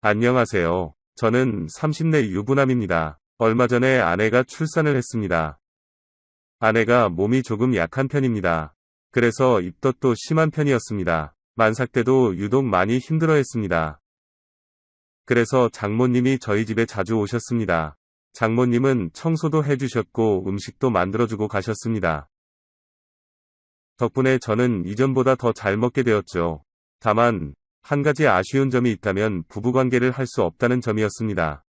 안녕하세요. 저는 30대 유부남입니다. 얼마 전에 아내가 출산을 했습니다. 아내가 몸이 조금 약한 편입니다. 그래서 입덧도 심한 편이었습니다. 만삭 때도 유독 많이 힘들어했습니다. 그래서 장모님이 저희 집에 자주 오셨습니다. 장모님은 청소도 해주셨고 음식도 만들어주고 가셨습니다. 덕분에 저는 이전보다 더 잘 먹게 되었죠. 다만, 한 가지 아쉬운 점이 있다면 부부관계를 할 수 없다는 점이었습니다.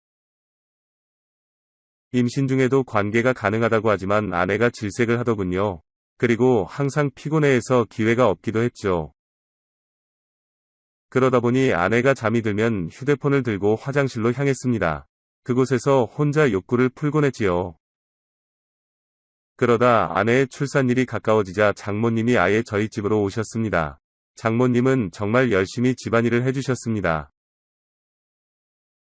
임신 중에도 관계가 가능하다고 하지만 아내가 질색을 하더군요. 그리고 항상 피곤해해서 기회가 없기도 했죠. 그러다 보니 아내가 잠이 들면 휴대폰을 들고 화장실로 향했습니다. 그곳에서 혼자 욕구를 풀곤 했지요. 그러다 아내의 출산일이 가까워지자 장모님이 아예 저희 집으로 오셨습니다. 장모님은 정말 열심히 집안일을 해주셨습니다.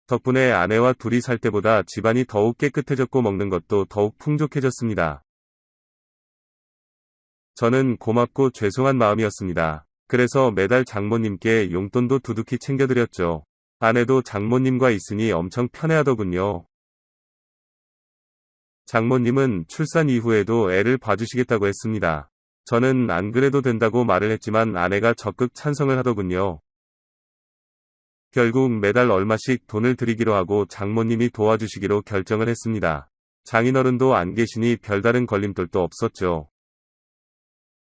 덕분에 아내와 둘이 살 때보다 집안이 더욱 깨끗해졌고 먹는 것도 더욱 풍족해졌습니다. 저는 고맙고 죄송한 마음이었습니다. 그래서 매달 장모님께 용돈도 두둑히 챙겨드렸죠. 아내도 장모님과 있으니 엄청 편해하더군요. 장모님은 출산 이후에도 애를 봐주시겠다고 했습니다. 저는 안 그래도 된다고 말을 했지만 아내가 적극 찬성을 하더군요. 결국 매달 얼마씩 돈을 드리기로 하고 장모님이 도와주시기로 결정을 했습니다. 장인어른도 안 계시니 별다른 걸림돌도 없었죠.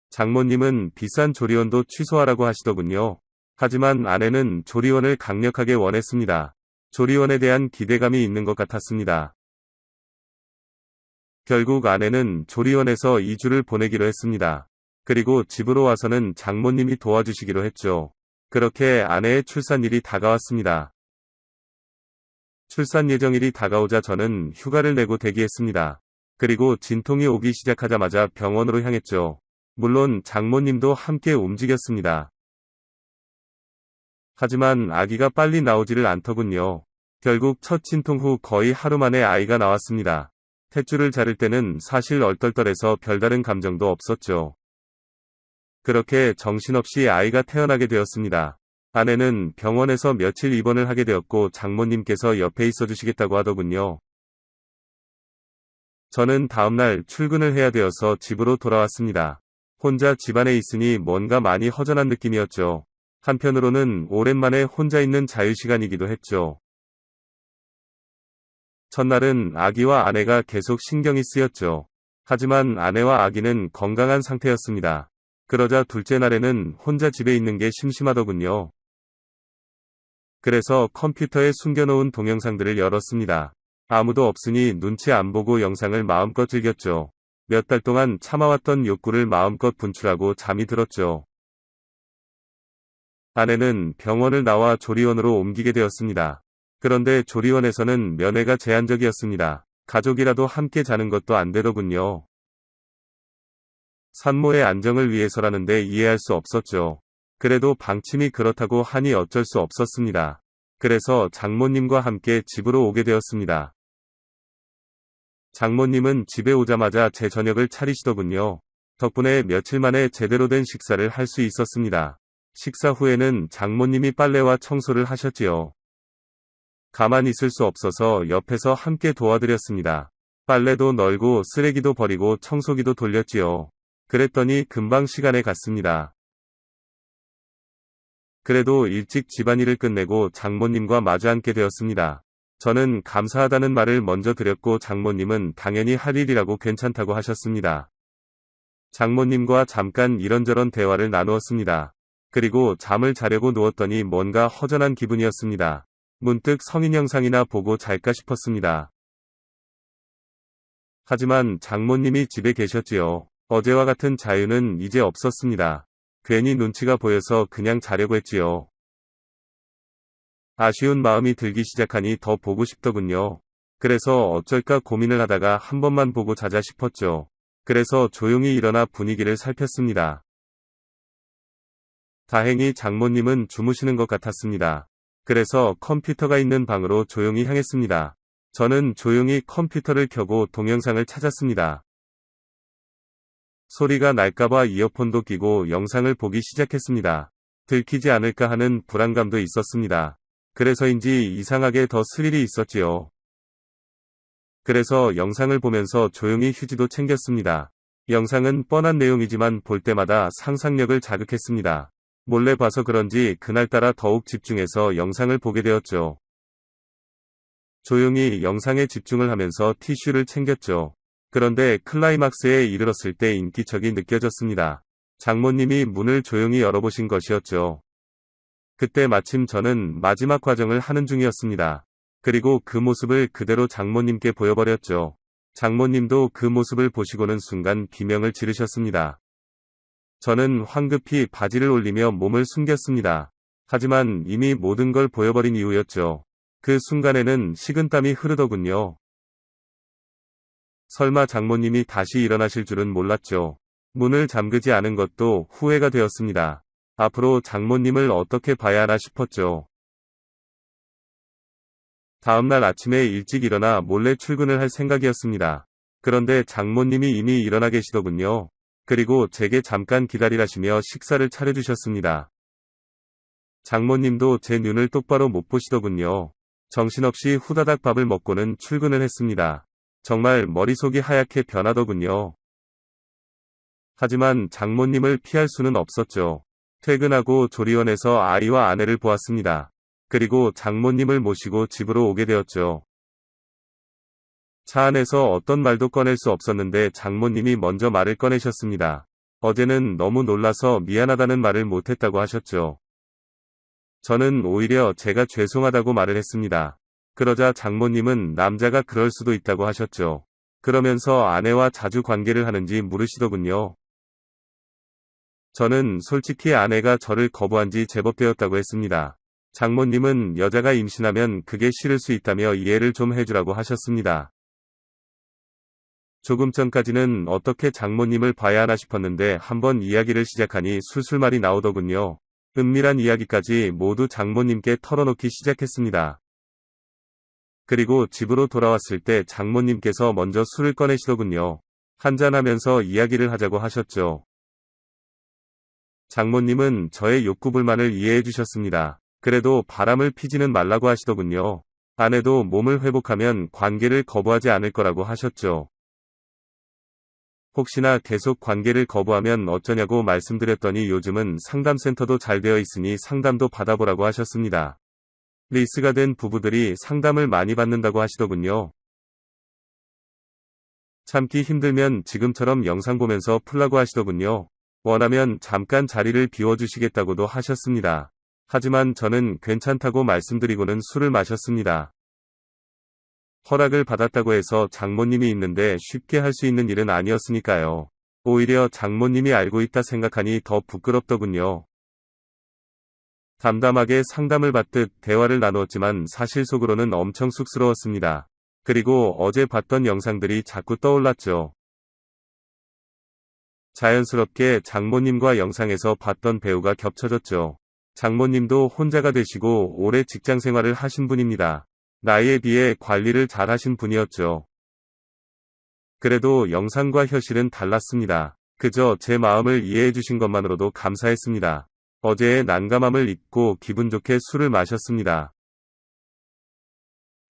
장모님은 비싼 조리원도 취소하라고 하시더군요. 하지만 아내는 조리원을 강력하게 원했습니다. 조리원에 대한 기대감이 있는 것 같았습니다. 결국 아내는 조리원에서 2주를 보내기로 했습니다. 그리고 집으로 와서는 장모님이 도와주시기로 했죠. 그렇게 아내의 출산일이 다가왔습니다. 출산 예정일이 다가오자 저는 휴가를 내고 대기했습니다. 그리고 진통이 오기 시작하자마자 병원으로 향했죠. 물론 장모님도 함께 움직였습니다. 하지만 아기가 빨리 나오지를 않더군요. 결국 첫 진통 후 거의 하루 만에 아이가 나왔습니다. 탯줄을 자를 때는 사실 얼떨떨해서 별다른 감정도 없었죠. 그렇게 정신없이 아이가 태어나게 되었습니다. 아내는 병원에서 며칠 입원을 하게 되었고 장모님께서 옆에 있어주시겠다고 하더군요. 저는 다음날 출근을 해야 되어서 집으로 돌아왔습니다. 혼자 집안에 있으니 뭔가 많이 허전한 느낌이었죠. 한편으로는 오랜만에 혼자 있는 자유시간이기도 했죠. 첫날은 아기와 아내가 계속 신경이 쓰였죠. 하지만 아내와 아기는 건강한 상태였습니다. 그러자 둘째 날에는 혼자 집에 있는 게 심심하더군요. 그래서 컴퓨터에 숨겨놓은 동영상들을 열었습니다. 아무도 없으니 눈치 안 보고 영상을 마음껏 즐겼죠. 몇 달 동안 참아왔던 욕구를 마음껏 분출하고 잠이 들었죠. 아내는 병원을 나와 조리원으로 옮기게 되었습니다. 그런데 조리원에서는 면회가 제한적이었습니다. 가족이라도 함께 자는 것도 안 되더군요. 산모의 안정을 위해서라는데 이해할 수 없었죠. 그래도 방침이 그렇다고 하니 어쩔 수 없었습니다. 그래서 장모님과 함께 집으로 오게 되었습니다. 장모님은 집에 오자마자 제 저녁을 차리시더군요. 덕분에 며칠 만에 제대로 된 식사를 할 수 있었습니다. 식사 후에는 장모님이 빨래와 청소를 하셨지요. 가만히 있을 수 없어서 옆에서 함께 도와드렸습니다. 빨래도 널고 쓰레기도 버리고 청소기도 돌렸지요. 그랬더니 금방 시간에 갔습니다. 그래도 일찍 집안일을 끝내고 장모님과 마주 앉게 되었습니다. 저는 감사하다는 말을 먼저 드렸고 장모님은 당연히 할 일이라고 괜찮다고 하셨습니다. 장모님과 잠깐 이런저런 대화를 나누었습니다. 그리고 잠을 자려고 누웠더니 뭔가 허전한 기분이었습니다. 문득 성인 영상이나 보고 잘까 싶었습니다. 하지만 장모님이 집에 계셨지요. 어제와 같은 자유는 이제 없었습니다. 괜히 눈치가 보여서 그냥 자려고 했지요. 아쉬운 마음이 들기 시작하니 더 보고 싶더군요. 그래서 어쩔까 고민을 하다가 한 번만 보고 자자 싶었죠. 그래서 조용히 일어나 분위기를 살폈습니다. 다행히 장모님은 주무시는 것 같았습니다. 그래서 컴퓨터가 있는 방으로 조용히 향했습니다. 저는 조용히 컴퓨터를 켜고 동영상을 찾았습니다. 소리가 날까봐 이어폰도 끼고 영상을 보기 시작했습니다. 들키지 않을까 하는 불안감도 있었습니다. 그래서인지 이상하게 더 스릴이 있었지요. 그래서 영상을 보면서 조용히 휴지도 챙겼습니다. 영상은 뻔한 내용이지만 볼 때마다 상상력을 자극했습니다. 몰래 봐서 그런지 그날따라 더욱 집중해서 영상을 보게 되었죠. 조용히 영상에 집중을 하면서 티슈를 챙겼죠. 그런데 클라이막스에 이르렀을 때 인기척이 느껴졌습니다. 장모님이 문을 조용히 열어보신 것이었죠. 그때 마침 저는 마지막 과정을 하는 중이었습니다. 그리고 그 모습을 그대로 장모님께 보여버렸죠. 장모님도 그 모습을 보시고는 순간 비명을 지르셨습니다. 저는 황급히 바지를 올리며 몸을 숨겼습니다. 하지만 이미 모든 걸 보여버린 이유였죠. 그 순간에는 식은땀이 흐르더군요. 설마 장모님이 다시 일어나실 줄은 몰랐죠. 문을 잠그지 않은 것도 후회가 되었습니다. 앞으로 장모님을 어떻게 봐야 하나 싶었죠. 다음날 아침에 일찍 일어나 몰래 출근을 할 생각이었습니다. 그런데 장모님이 이미 일어나 계시더군요. 그리고 제게 잠깐 기다리라시며 식사를 차려주셨습니다. 장모님도 제 눈을 똑바로 못 보시더군요. 정신없이 후다닥 밥을 먹고는 출근을 했습니다. 정말 머릿속이 하얗게 변하더군요. 하지만 장모님을 피할 수는 없었죠. 퇴근하고 조리원에서 아이와 아내를 보았습니다. 그리고 장모님을 모시고 집으로 오게 되었죠. 차 안에서 어떤 말도 꺼낼 수 없었는데 장모님이 먼저 말을 꺼내셨습니다. 어제는 너무 놀라서 미안하다는 말을 못했다고 하셨죠. 저는 오히려 제가 죄송하다고 말을 했습니다. 그러자 장모님은 남자가 그럴 수도 있다고 하셨죠. 그러면서 아내와 자주 관계를 하는지 물으시더군요. 저는 솔직히 아내가 저를 거부한 지 제법 되었다고 했습니다. 장모님은 여자가 임신하면 그게 싫을 수 있다며 이해를 좀 해주라고 하셨습니다. 조금 전까지는 어떻게 장모님을 봐야 하나 싶었는데 한번 이야기를 시작하니 술술 말이 나오더군요. 은밀한 이야기까지 모두 장모님께 털어놓기 시작했습니다. 그리고 집으로 돌아왔을 때 장모님께서 먼저 술을 꺼내시더군요. 한잔하면서 이야기를 하자고 하셨죠. 장모님은 저의 욕구불만을 이해해 주셨습니다. 그래도 바람을 피지는 말라고 하시더군요. 아내도 몸을 회복하면 관계를 거부하지 않을 거라고 하셨죠. 혹시나 계속 관계를 거부하면 어쩌냐고 말씀드렸더니 요즘은 상담센터도 잘 되어 있으니 상담도 받아보라고 하셨습니다. 리스가 된 부부들이 상담을 많이 받는다고 하시더군요. 참기 힘들면 지금처럼 영상 보면서 풀라고 하시더군요. 원하면 잠깐 자리를 비워주시겠다고도 하셨습니다. 하지만 저는 괜찮다고 말씀드리고는 술을 마셨습니다. 허락을 받았다고 해서 장모님이 있는데 쉽게 할 수 있는 일은 아니었으니까요. 오히려 장모님이 알고 있다 생각하니 더 부끄럽더군요. 담담하게 상담을 받듯 대화를 나누었지만 사실 속으로는 엄청 쑥스러웠습니다. 그리고 어제 봤던 영상들이 자꾸 떠올랐죠. 자연스럽게 장모님과 영상에서 봤던 배우가 겹쳐졌죠. 장모님도 혼자가 되시고 오래 직장 생활을 하신 분입니다. 나이에 비해 관리를 잘 하신 분이었죠. 그래도 영상과 현실은 달랐습니다. 그저 제 마음을 이해해 주신 것만으로도 감사했습니다. 어제의 난감함을 잊고 기분 좋게 술을 마셨습니다.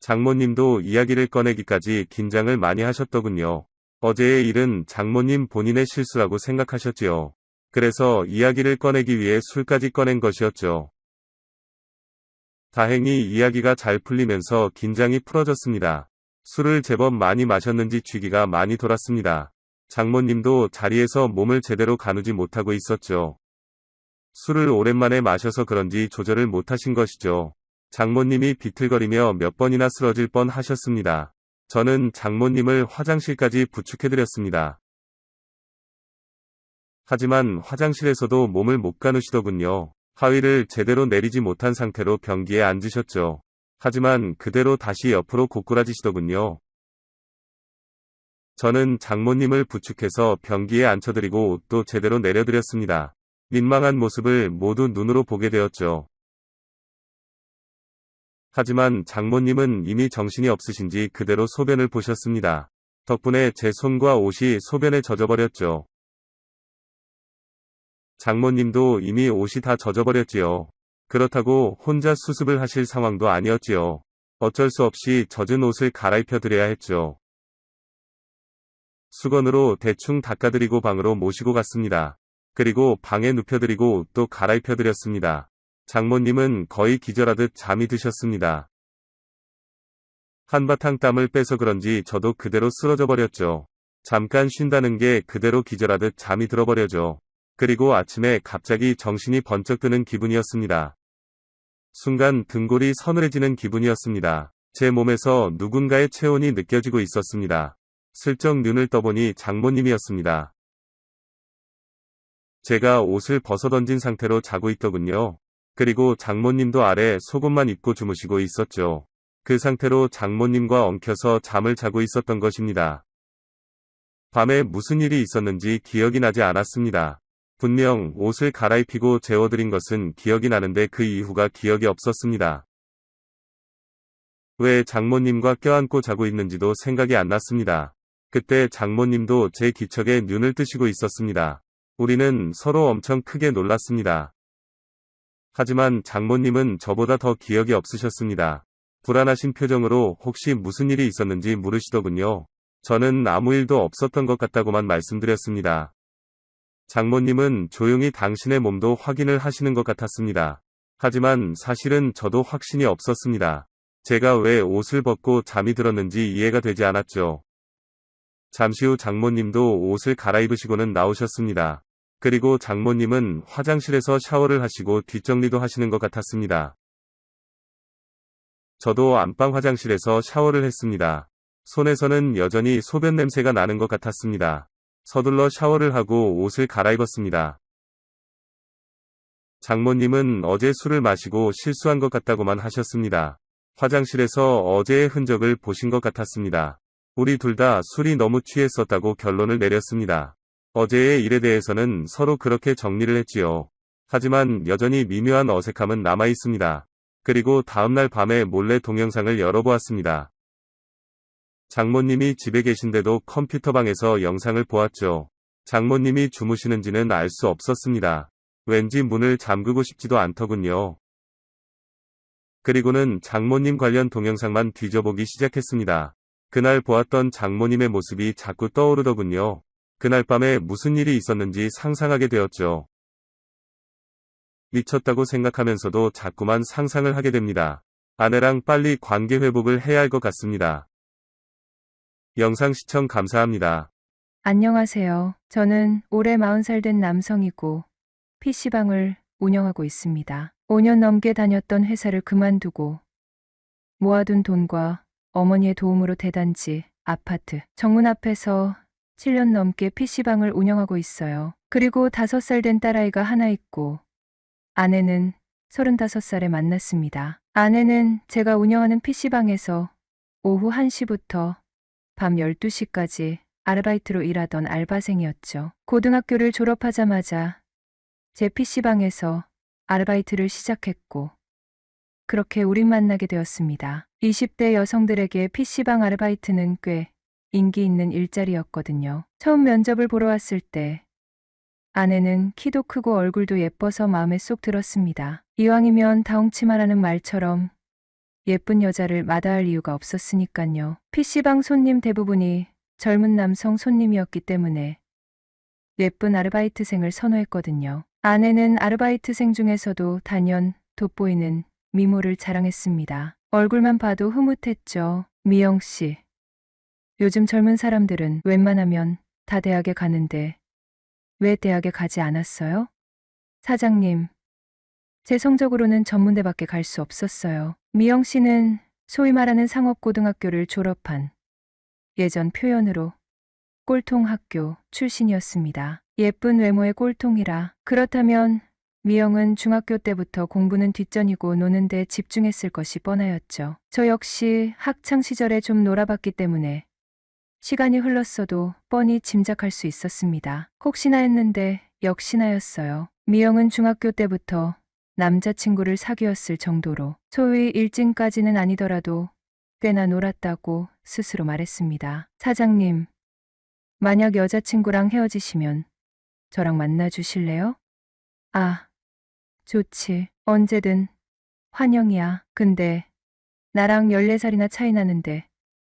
장모님도 이야기를 꺼내기까지 긴장을 많이 하셨더군요. 어제의 일은 장모님 본인의 실수라고 생각하셨지요. 그래서 이야기를 꺼내기 위해 술까지 꺼낸 것이었죠. 다행히 이야기가 잘 풀리면서 긴장이 풀어졌습니다. 술을 제법 많이 마셨는지 취기가 많이 돌았습니다. 장모님도 자리에서 몸을 제대로 가누지 못하고 있었죠. 술을 오랜만에 마셔서 그런지 조절을 못하신 것이죠. 장모님이 비틀거리며 몇 번이나 쓰러질 뻔 하셨습니다. 저는 장모님을 화장실까지 부축해드렸습니다. 하지만 화장실에서도 몸을 못 가누시더군요. 하위를 제대로 내리지 못한 상태로 변기에 앉으셨죠. 하지만 그대로 다시 옆으로 고꾸라지시더군요. 저는 장모님을 부축해서 변기에 앉혀드리고 옷도 제대로 내려드렸습니다. 민망한 모습을 모두 눈으로 보게 되었죠. 하지만 장모님은 이미 정신이 없으신지 그대로 소변을 보셨습니다. 덕분에 제 손과 옷이 소변에 젖어버렸죠. 장모님도 이미 옷이 다 젖어버렸지요. 그렇다고 혼자 수습을 하실 상황도 아니었지요. 어쩔 수 없이 젖은 옷을 갈아입혀 드려야 했죠. 수건으로 대충 닦아드리고 방으로 모시고 갔습니다. 그리고 방에 눕혀드리고 옷도 갈아입혀 드렸습니다. 장모님은 거의 기절하듯 잠이 드셨습니다. 한바탕 땀을 빼서 그런지 저도 그대로 쓰러져 버렸죠. 잠깐 쉰다는 게 그대로 기절하듯 잠이 들어버려죠. 그리고 아침에 갑자기 정신이 번쩍 드는 기분이었습니다. 순간 등골이 서늘해지는 기분이었습니다. 제 몸에서 누군가의 체온이 느껴지고 있었습니다. 슬쩍 눈을 떠보니 장모님이었습니다. 제가 옷을 벗어던진 상태로 자고 있더군요. 그리고 장모님도 아래 속옷만 입고 주무시고 있었죠. 그 상태로 장모님과 엉켜서 잠을 자고 있었던 것입니다. 밤에 무슨 일이 있었는지 기억이 나지 않았습니다. 분명 옷을 갈아입히고 재워드린 것은 기억이 나는데 그 이후가 기억이 없었습니다. 왜 장모님과 껴안고 자고 있는지도 생각이 안 났습니다. 그때 장모님도 제 기척에 눈을 뜨시고 있었습니다. 우리는 서로 엄청 크게 놀랐습니다. 하지만 장모님은 저보다 더 기억이 없으셨습니다. 불안하신 표정으로 혹시 무슨 일이 있었는지 물으시더군요. 저는 아무 일도 없었던 것 같다고만 말씀드렸습니다. 장모님은 조용히 당신의 몸도 확인을 하시는 것 같았습니다. 하지만 사실은 저도 확신이 없었습니다. 제가 왜 옷을 벗고 잠이 들었는지 이해가 되지 않았죠. 잠시 후 장모님도 옷을 갈아입으시고는 나오셨습니다. 그리고 장모님은 화장실에서 샤워를 하시고 뒷정리도 하시는 것 같았습니다. 저도 안방 화장실에서 샤워를 했습니다. 손에서는 여전히 소변 냄새가 나는 것 같았습니다. 서둘러 샤워를 하고 옷을 갈아입었습니다. 장모님은 어제 술을 마시고 실수한 것 같다고만 하셨습니다. 화장실에서 어제의 흔적을 보신 것 같았습니다. 우리 둘 다 술이 너무 취했었다고 결론을 내렸습니다. 어제의 일에 대해서는 서로 그렇게 정리를 했지요. 하지만 여전히 미묘한 어색함은 남아 있습니다. 그리고 다음날 밤에 몰래 동영상을 열어보았습니다. 장모님이 집에 계신데도 컴퓨터방에서 영상을 보았죠. 장모님이 주무시는지는 알 수 없었습니다. 왠지 문을 잠그고 싶지도 않더군요. 그리고는 장모님 관련 동영상만 뒤져보기 시작했습니다. 그날 보았던 장모님의 모습이 자꾸 떠오르더군요. 그날 밤에 무슨 일이 있었는지 상상하게 되었죠. 미쳤다고 생각하면서도 자꾸만 상상을 하게 됩니다. 아내랑 빨리 관계 회복을 해야 할 것 같습니다. 영상 시청 감사합니다. 안녕하세요. 저는 올해 40살 된 남성이고 PC방을 운영하고 있습니다. 5년 넘게 다녔던 회사를 그만두고 모아둔 돈과 어머니의 도움으로 대단지, 아파트, 정문 앞에서 7년 넘게 PC방을 운영하고 있어요. 그리고 5살 된 딸아이가 하나 있고 아내는 35살에 만났습니다. 아내는 제가 운영하는 PC방에서 오후 1시부터 밤 12시까지 아르바이트로 일하던 알바생이었죠. 고등학교를 졸업하자마자 제 PC방에서 아르바이트를 시작했고 그렇게 우린 만나게 되었습니다. 20대 여성들에게 PC방 아르바이트는 꽤 인기 있는 일자리였거든요. 처음 면접을 보러 왔을 때 아내는 키도 크고 얼굴도 예뻐서 마음에 쏙 들었습니다. 이왕이면 다홍치마라는 말처럼 예쁜 여자를 마다할 이유가 없었으니깐요. PC방 손님 대부분이 젊은 남성 손님이었기 때문에 예쁜 아르바이트생을 선호했거든요. 아내는 아르바이트생 중에서도 단연 돋보이는 미모를 자랑했습니다. 얼굴만 봐도 흐뭇했죠. 미영 씨. 요즘 젊은 사람들은 웬만하면 다 대학에 가는데 왜 대학에 가지 않았어요? 사장님, 제 성적으로는 전문대밖에 갈 수 없었어요. 미영 씨는 소위 말하는 상업고등학교를 졸업한 예전 표현으로 꼴통학교 출신이었습니다. 예쁜 외모의 꼴통이라. 그렇다면 미영은 중학교 때부터 공부는 뒷전이고 노는 데 집중했을 것이 뻔하였죠. 저 역시 학창시절에 좀 놀아봤기 때문에 시간이 흘렀어도 뻔히 짐작할 수 있었습니다. 혹시나 했는데 역시나였어요. 미영은 중학교 때부터 남자친구를 사귀었을 정도로 소위 일진까지는 아니더라도 꽤나 놀았다고 스스로 말했습니다. 사장님, 만약 여자친구랑 헤어지시면 저랑 만나주실래요? 아, 좋지. 언제든 환영이야. 근데 나랑 14살이나 차이 나는데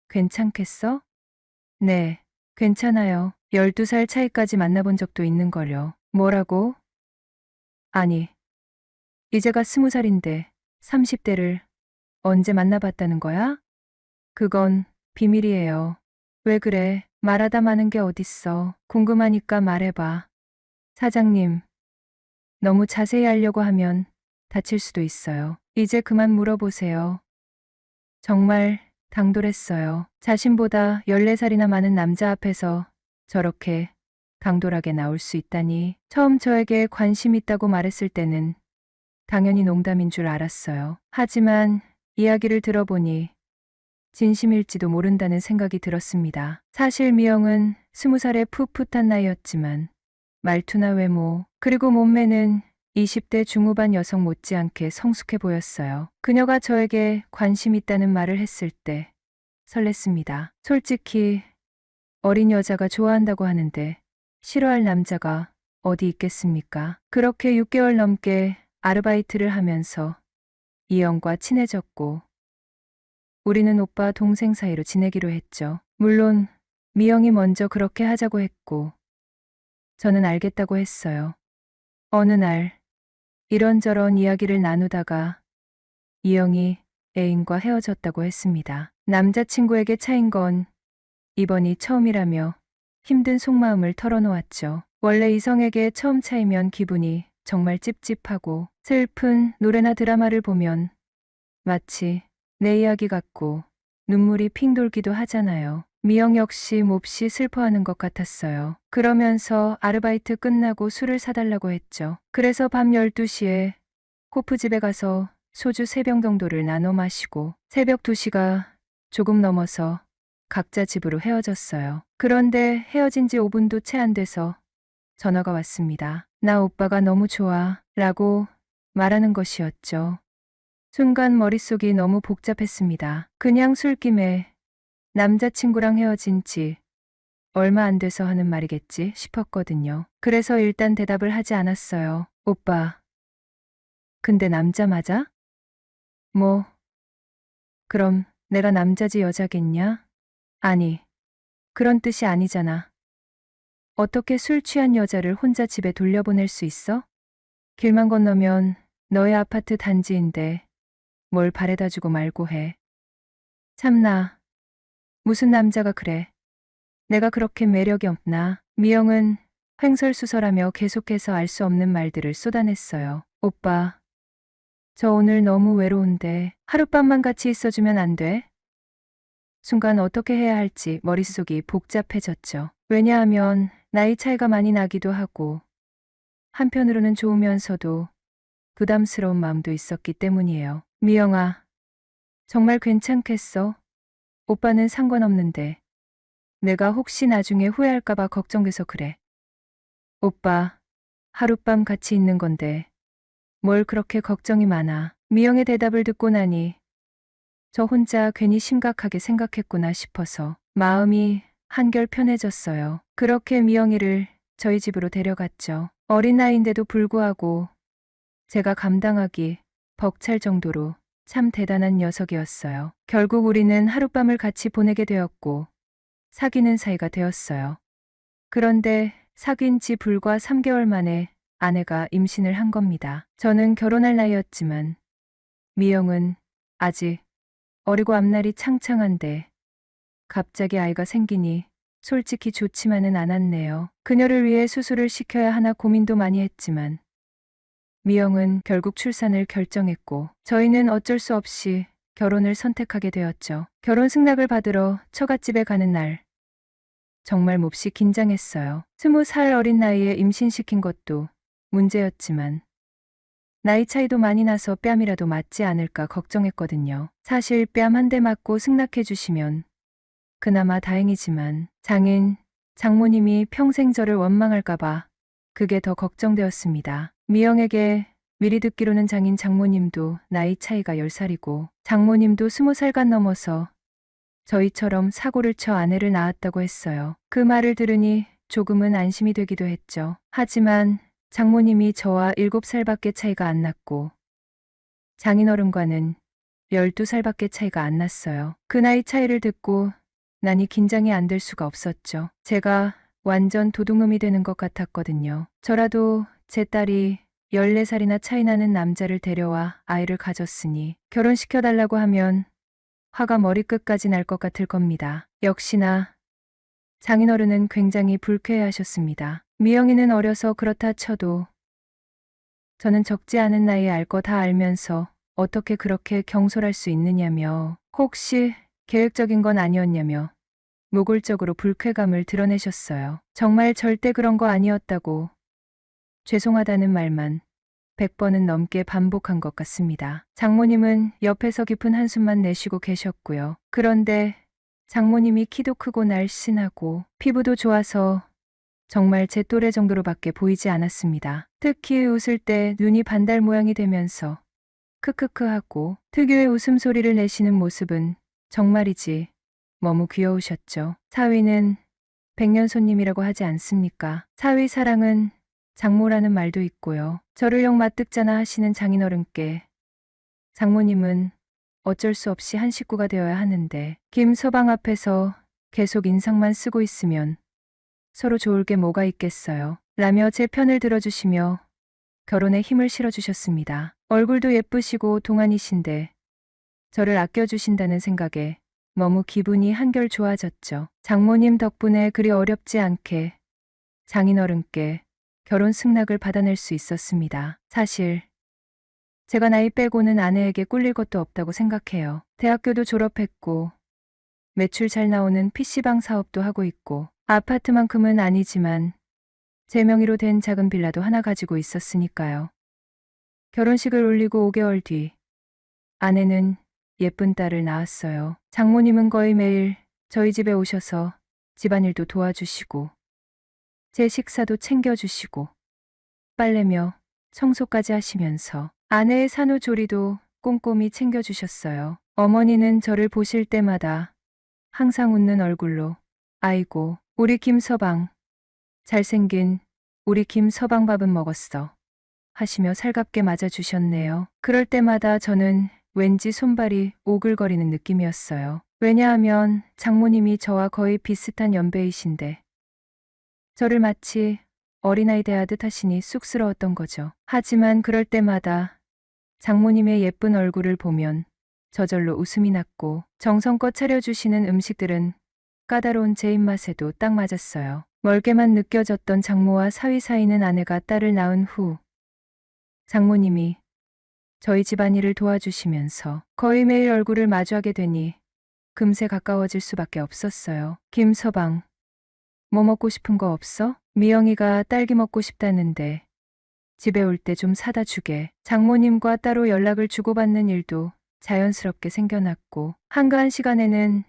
괜찮겠어? 네, 괜찮아요. 12살 차이까지 만나본 적도 있는걸요. 뭐라고? 아니, 이제가 20살인데 30대를 언제 만나봤다는 거야? 그건 비밀이에요. 왜 그래? 말하다 마는 게 어딨어. 궁금하니까 말해봐. 사장님, 너무 자세히 알려고 하면 다칠 수도 있어요. 이제 그만 물어보세요. 정말 당돌했어요. 자신보다 14살이나 많은 남자 앞에서 저렇게 당돌하게 나올 수 있다니. 처음 저에게 관심 있다고 말했을 때는 당연히 농담인 줄 알았어요. 하지만 이야기를 들어보니 진심일지도 모른다는 생각이 들었습니다. 사실 미영은 20살의 풋풋한 나이였지만 말투나 외모, 그리고 몸매는 20대 중후반 여성 못지않게 성숙해 보였어요. 그녀가 저에게 관심 있다는 말을 했을 때 설렜습니다. 솔직히 어린 여자가 좋아한다고 하는데 싫어할 남자가 어디 있겠습니까? 그렇게 6개월 넘게 아르바이트를 하면서 이영과 친해졌고 우리는 오빠 동생 사이로 지내기로 했죠. 물론 미영이 먼저 그렇게 하자고 했고 저는 알겠다고 했어요. 어느 날 이런저런 이야기를 나누다가 이영이 애인과 헤어졌다고 했습니다. 남자친구에게 차인 건 이번이 처음이라며 힘든 속마음을 털어놓았죠. 원래 이성에게 처음 차이면 기분이 정말 찝찝하고 슬픈 노래나 드라마를 보면 마치 내 이야기 같고 눈물이 핑 돌기도 하잖아요. 미영 역시 몹시 슬퍼하는 것 같았어요. 그러면서 아르바이트 끝나고 술을 사달라고 했죠. 그래서 밤 12시에 코프집에 가서 소주 3병 정도를 나눠 마시고 새벽 2시가 조금 넘어서 각자 집으로 헤어졌어요. 그런데 헤어진 지 5분도 채 안 돼서 전화가 왔습니다. 나 오빠가 너무 좋아 라고 말하는 것이었죠. 순간 머릿속이 너무 복잡했습니다. 그냥 술김에 남자친구랑 헤어진 지 얼마 안 돼서 하는 말이겠지 싶었거든요. 그래서 일단 대답을 하지 않았어요. 오빠, 근데 남자 맞아? 뭐, 그럼 내가 남자지 여자겠냐? 아니, 그런 뜻이 아니잖아. 어떻게 술 취한 여자를 혼자 집에 돌려보낼 수 있어? 길만 건너면 너의 아파트 단지인데 뭘 바래다주고 말고 해. 참나, 무슨 남자가 그래. 내가 그렇게 매력이 없나? 미영은 횡설수설하며 계속해서 알 수 없는 말들을 쏟아냈어요. 오빠, 저 오늘 너무 외로운데 하룻밤만 같이 있어주면 안 돼? 순간 어떻게 해야 할지 머릿속이 복잡해졌죠. 왜냐하면 나이 차이가 많이 나기도 하고 한편으로는 좋으면서도 부담스러운 마음도 있었기 때문이에요. 미영아, 정말 괜찮겠어? 오빠는 상관없는데 내가 혹시 나중에 후회할까봐 걱정돼서 그래. 오빠, 하룻밤 같이 있는 건데 뭘 그렇게 걱정이 많아. 미영의 대답을 듣고 나니 저 혼자 괜히 심각하게 생각했구나 싶어서 마음이 한결 편해졌어요. 그렇게 미영이를 저희 집으로 데려갔죠. 어린 나이인데도 불구하고 제가 감당하기 벅찰 정도로 참 대단한 녀석이었어요. 결국 우리는 하룻밤을 같이 보내게 되었고 사귀는 사이가 되었어요. 그런데 사귄 지 불과 3개월 만에 아내가 임신을 한 겁니다. 저는 결혼할 나이였지만 미영은 아직 어리고 앞날이 창창한데 갑자기 아이가 생기니 솔직히 좋지만은 않았네요. 그녀를 위해 수술을 시켜야 하나 고민도 많이 했지만 미영은 결국 출산을 결정했고 저희는 어쩔 수 없이 결혼을 선택하게 되었죠. 결혼 승낙을 받으러 처갓집에 가는 날 정말 몹시 긴장했어요. 20살 어린 나이에 임신시킨 것도 문제였지만 나이 차이도 많이 나서 뺨이라도 맞지 않을까 걱정했거든요. 사실 뺨 한 대 맞고 승낙해 주시면 그나마 다행이지만 장인, 장모님이 평생 저를 원망할까봐 그게 더 걱정되었습니다. 미영에게 미리 듣기로는 장인 장모님도 나이 차이가 10살이고 장모님도 20살간 넘어서 저희처럼 사고를 쳐 아내를 낳았다고 했어요. 그 말을 들으니 조금은 안심이 되기도 했죠. 하지만 장모님이 저와 7살밖에 차이가 안 났고 장인어른과는 12살밖에 차이가 안 났어요. 그 나이 차이를 듣고 나니 긴장이 안 될 수가 없었죠. 제가 완전 도둑놈이 되는 것 같았거든요. 저라도 제 딸이 14살이나 차이 나는 남자를 데려와 아이를 가졌으니 결혼시켜달라고 하면 화가 머리끝까지 날 것 같을 겁니다. 역시나 장인어른은 굉장히 불쾌해하셨습니다. 미영이는 어려서 그렇다 쳐도 저는 적지 않은 나이에 알 거 다 알면서 어떻게 그렇게 경솔할 수 있느냐며, 혹시 계획적인 건 아니었냐며 노골적으로 불쾌감을 드러내셨어요. 정말 절대 그런 거 아니었다고 죄송하다는 말만 100번은 넘게 반복한 것 같습니다. 장모님은 옆에서 깊은 한숨만 내쉬고 계셨고요. 그런데 장모님이 키도 크고 날씬하고 피부도 좋아서 정말 제 또래 정도로밖에 보이지 않았습니다. 특히 웃을 때 눈이 반달 모양이 되면서 크크크 하고 특유의 웃음소리를 내시는 모습은 정말이지 너무 귀여우셨죠. 사위는 백년 손님이라고 하지 않습니까? 사위 사랑은 장모라는 말도 있고요. 저를 영 맞듣잖아 하시는 장인어른께 장모님은 어쩔 수 없이 한 식구가 되어야 하는데 김서방 앞에서 계속 인상만 쓰고 있으면 서로 좋을 게 뭐가 있겠어요. 라며 제 편을 들어주시며 결혼에 힘을 실어주셨습니다. 얼굴도 예쁘시고 동안이신데 저를 아껴주신다는 생각에 너무 기분이 한결 좋아졌죠. 장모님 덕분에 그리 어렵지 않게 장인어른께 결혼 승낙을 받아낼 수 있었습니다. 사실 제가 나이 빼고는 아내에게 꿀릴 것도 없다고 생각해요. 대학교도 졸업했고 매출 잘 나오는 PC방 사업도 하고 있고 아파트만큼은 아니지만 제 명의로 된 작은 빌라도 하나 가지고 있었으니까요. 결혼식을 올리고 5개월 뒤 아내는 예쁜 딸을 낳았어요. 장모님은 거의 매일 저희 집에 오셔서 집안일도 도와주시고 제 식사도 챙겨주시고 빨래며 청소까지 하시면서 아내의 산후조리도 꼼꼼히 챙겨주셨어요. 어머니는 저를 보실 때마다 항상 웃는 얼굴로 아이고 우리 김서방 잘생긴 우리 김서방 밥은 먹었어 하시며 살갑게 맞아주셨네요. 그럴 때마다 저는 왠지 손발이 오글거리는 느낌이었어요. 왜냐하면 장모님이 저와 거의 비슷한 연배이신데 저를 마치 어린아이 대하듯 하시니 쑥스러웠던 거죠. 하지만 그럴 때마다 장모님의 예쁜 얼굴을 보면 저절로 웃음이 났고 정성껏 차려주시는 음식들은 까다로운 제 입맛에도 딱 맞았어요. 멀게만 느껴졌던 장모와 사위 사이는 아내가 딸을 낳은 후 장모님이 저희 집안일을 도와주시면서 거의 매일 얼굴을 마주하게 되니 금세 가까워질 수밖에 없었어요. 김서방, 뭐 먹고 싶은 거 없어? 미영이가 딸기 먹고 싶다는데 집에 올 때 좀 사다 주게. 장모님과 따로 연락을 주고받는 일도 자연스럽게 생겨났고 한가한 시간에는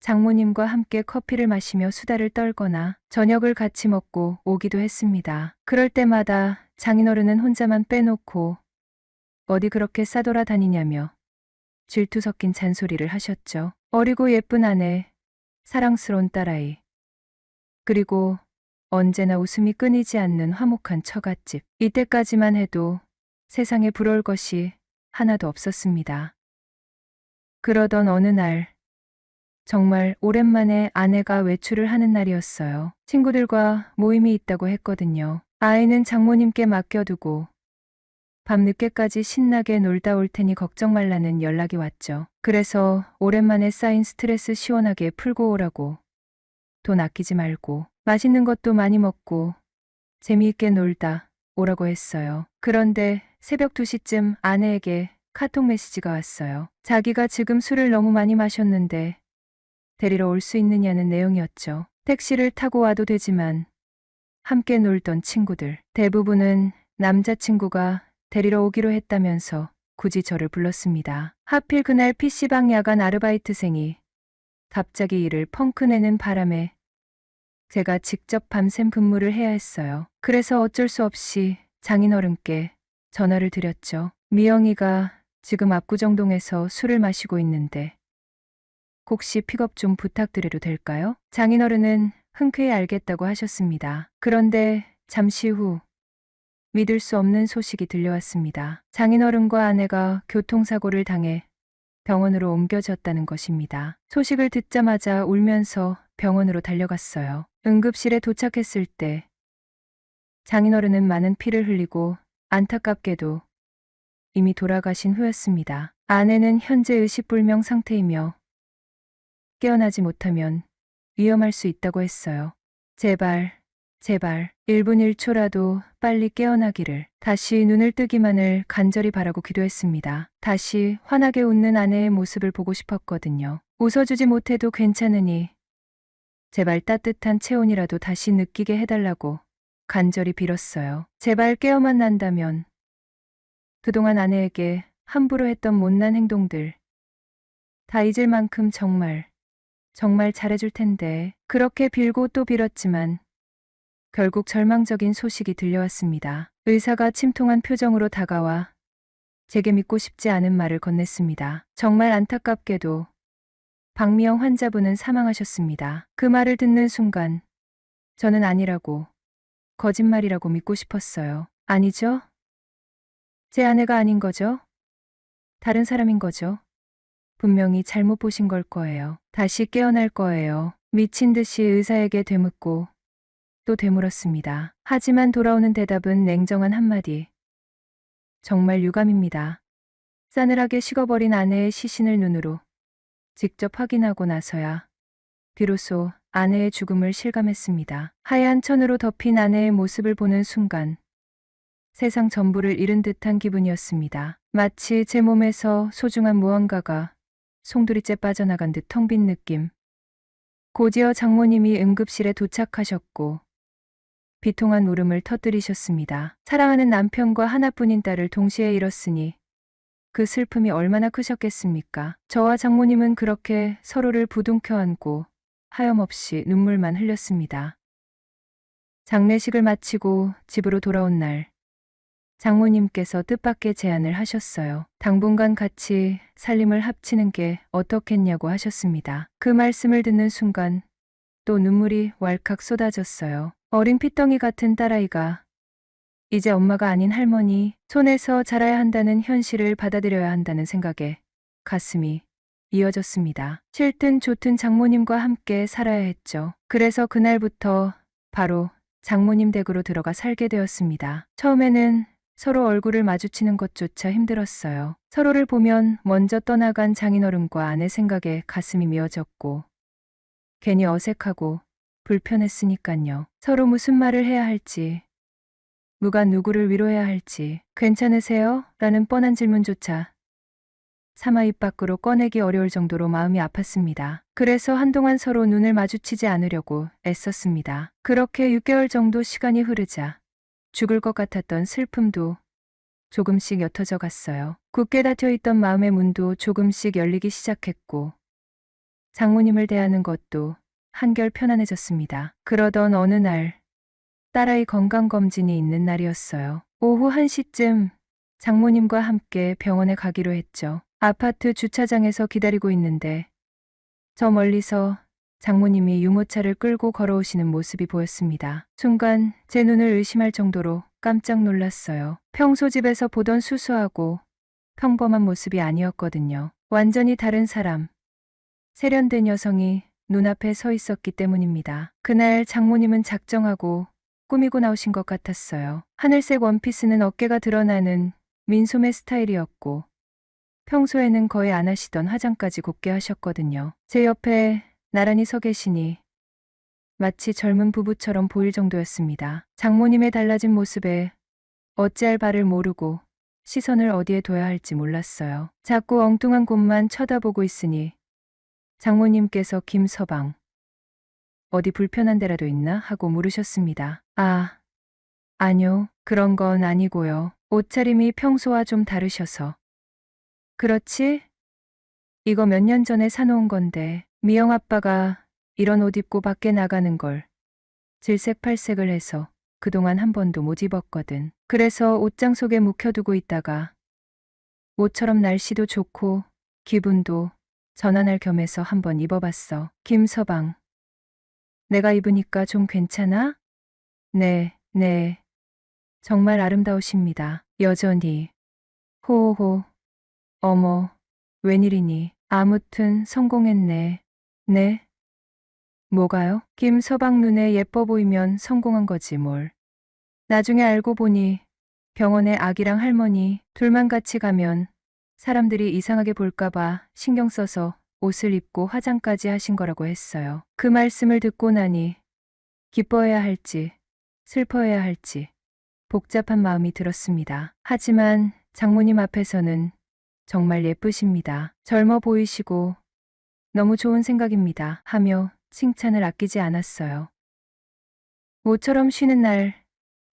장모님과 함께 커피를 마시며 수다를 떨거나 저녁을 같이 먹고 오기도 했습니다. 그럴 때마다 장인어른은 혼자만 빼놓고 어디 그렇게 싸돌아다니냐며 질투 섞인 잔소리를 하셨죠. 어리고 예쁜 아내, 사랑스러운 딸아이, 그리고 언제나 웃음이 끊이지 않는 화목한 처갓집. 이때까지만 해도 세상에 부러울 것이 하나도 없었습니다. 그러던 어느 날 정말 오랜만에 아내가 외출을 하는 날이었어요. 친구들과 모임이 있다고 했거든요. 아이는 장모님께 맡겨두고 밤늦게까지 신나게 놀다 올 테니 걱정 말라는 연락이 왔죠. 그래서 오랜만에 쌓인 스트레스 시원하게 풀고 오라고 돈 아끼지 말고 맛있는 것도 많이 먹고 재미있게 놀다 오라고 했어요. 그런데 새벽 2시쯤 아내에게 카톡 메시지가 왔어요. 자기가 지금 술을 너무 많이 마셨는데 데리러 올 수 있느냐는 내용이었죠. 택시를 타고 와도 되지만 함께 놀던 친구들 대부분은 남자친구가 데리러 오기로 했다면서 굳이 저를 불렀습니다. 하필 그날 PC방 야간 아르바이트생이 갑자기 일을 펑크내는 바람에 제가 직접 밤샘 근무를 해야 했어요. 그래서 어쩔 수 없이 장인어른께 전화를 드렸죠. 미영이가 지금 압구정동에서 술을 마시고 있는데 혹시 픽업 좀 부탁드려도 될까요? 장인어른은 흔쾌히 알겠다고 하셨습니다. 그런데 잠시 후 믿을 수 없는 소식이 들려왔습니다. 장인어른과 아내가 교통사고를 당해 병원으로 옮겨졌다는 것입니다. 소식을 듣자마자 울면서 병원으로 달려갔어요. 응급실에 도착했을 때 장인어른은 많은 피를 흘리고 안타깝게도 이미 돌아가신 후였습니다. 아내는 현재 의식불명 상태이며 깨어나지 못하면 위험할 수 있다고 했어요. 제발, 제발 1분 1초라도 빨리 깨어나기를. 다시 눈을 뜨기만을 간절히 바라고 기도했습니다. 다시 환하게 웃는 아내의 모습을 보고 싶었거든요. 웃어주지 못해도 괜찮으니 제발 따뜻한 체온이라도 다시 느끼게 해달라고 간절히 빌었어요. 제발 깨어만 난다면 그동안 아내에게 함부로 했던 못난 행동들 다 잊을 만큼 정말 잘해줄 텐데. 그렇게 빌고 또 빌었지만 결국 절망적인 소식이 들려왔습니다. 의사가 침통한 표정으로 다가와 제게 믿고 싶지 않은 말을 건넸습니다. 정말 안타깝게도 박미영 환자분은 사망하셨습니다. 그 말을 듣는 순간 저는 아니라고, 거짓말이라고 믿고 싶었어요. 아니죠? 제 아내가 아닌 거죠? 다른 사람인 거죠? 분명히 잘못 보신 걸 거예요. 다시 깨어날 거예요. 미친 듯이 의사에게 되묻고 또 되물었습니다. 하지만 돌아오는 대답은 냉정한 한마디. 정말 유감입니다. 싸늘하게 식어버린 아내의 시신을 눈으로 직접 확인하고 나서야 비로소 아내의 죽음을 실감했습니다. 하얀 천으로 덮인 아내의 모습을 보는 순간 세상 전부를 잃은 듯한 기분이었습니다. 마치 제 몸에서 소중한 무언가가 송두리째 빠져나간 듯 텅 빈 느낌. 곧이어 장모님이 응급실에 도착하셨고 비통한 울음을 터뜨리셨습니다. 사랑하는 남편과 하나뿐인 딸을 동시에 잃었으니 그 슬픔이 얼마나 크셨겠습니까? 저와 장모님은 그렇게 서로를 부둥켜 안고 하염없이 눈물만 흘렸습니다. 장례식을 마치고 집으로 돌아온 날 장모님께서 뜻밖의 제안을 하셨어요. 당분간 같이 살림을 합치는 게 어떻겠냐고 하셨습니다. 그 말씀을 듣는 순간 또 눈물이 왈칵 쏟아졌어요. 어린 피덩이 같은 딸아이가 이제 엄마가 아닌 할머니 손에서 자라야 한다는 현실을 받아들여야 한다는 생각에 가슴이 이어졌습니다. 싫든 좋든 장모님과 함께 살아야 했죠. 그래서 그날부터 바로 장모님 댁으로 들어가 살게 되었습니다. 처음에는 서로 얼굴을 마주치는 것조차 힘들었어요. 서로를 보면 먼저 떠나간 장인어른과 아내 생각에 가슴이 미어졌고 괜히 어색하고 불편했으니깐요. 서로 무슨 말을 해야 할지, 누가 누구를 위로해야 할지. 괜찮으세요? 라는 뻔한 질문조차 차마 입 밖으로 꺼내기 어려울 정도로 마음이 아팠습니다. 그래서 한동안 서로 눈을 마주치지 않으려고 애썼습니다. 그렇게 6개월 정도 시간이 흐르자 죽을 것 같았던 슬픔도 조금씩 옅어져 갔어요. 굳게 닫혀있던 마음의 문도 조금씩 열리기 시작했고 장모님을 대하는 것도 한결 편안해졌습니다. 그러던 어느 날 딸아이 건강검진이 있는 날이었어요. 오후 1시쯤 장모님과 함께 병원에 가기로 했죠. 아파트 주차장에서 기다리고 있는데 저 멀리서 장모님이 유모차를 끌고 걸어오시는 모습이 보였습니다. 순간 제 눈을 의심할 정도로 깜짝 놀랐어요. 평소 집에서 보던 수수하고 평범한 모습이 아니었거든요. 완전히 다른 사람, 세련된 여성이 눈앞에 서 있었기 때문입니다. 그날 장모님은 작정하고 꾸미고 나오신 것 같았어요. 하늘색 원피스는 어깨가 드러나는 민소매 스타일이었고 평소에는 거의 안 하시던 화장까지 곱게 하셨거든요. 제 옆에 나란히 서 계시니 마치 젊은 부부처럼 보일 정도였습니다. 장모님의 달라진 모습에 어찌할 바를 모르고 시선을 어디에 둬야 할지 몰랐어요. 자꾸 엉뚱한 곳만 쳐다보고 있으니 장모님께서 김서방, 어디 불편한 데라도 있나? 하고 물으셨습니다. 아, 아니요. 그런 건 아니고요. 옷차림이 평소와 좀 다르셔서. 그렇지? 이거 몇 년 전에 사놓은 건데 미영 아빠가 이런 옷 입고 밖에 나가는 걸 질색팔색을 해서 그동안 한 번도 못 입었거든. 그래서 옷장 속에 묵혀두고 있다가 모처럼 날씨도 좋고 기분도 전환할 겸해서 한번 입어봤어. 김서방, 내가 입으니까 좀 괜찮아? 네. 정말 아름다우십니다. 여전히. 호호호. 어머, 웬일이니? 아무튼 성공했네. 네? 뭐가요? 김서방 눈에 예뻐 보이면 성공한 거지 뭘. 나중에 알고 보니 병원에 아기랑 할머니 둘만 같이 가면 사람들이 이상하게 볼까봐 신경 써서 옷을 입고 화장까지 하신 거라고 했어요. 그 말씀을 듣고 나니 기뻐해야 할지 슬퍼해야 할지 복잡한 마음이 들었습니다. 하지만 장모님 앞에서는 정말 예쁘십니다. 젊어 보이시고 너무 좋은 생각입니다. 하며 칭찬을 아끼지 않았어요. 모처럼 쉬는 날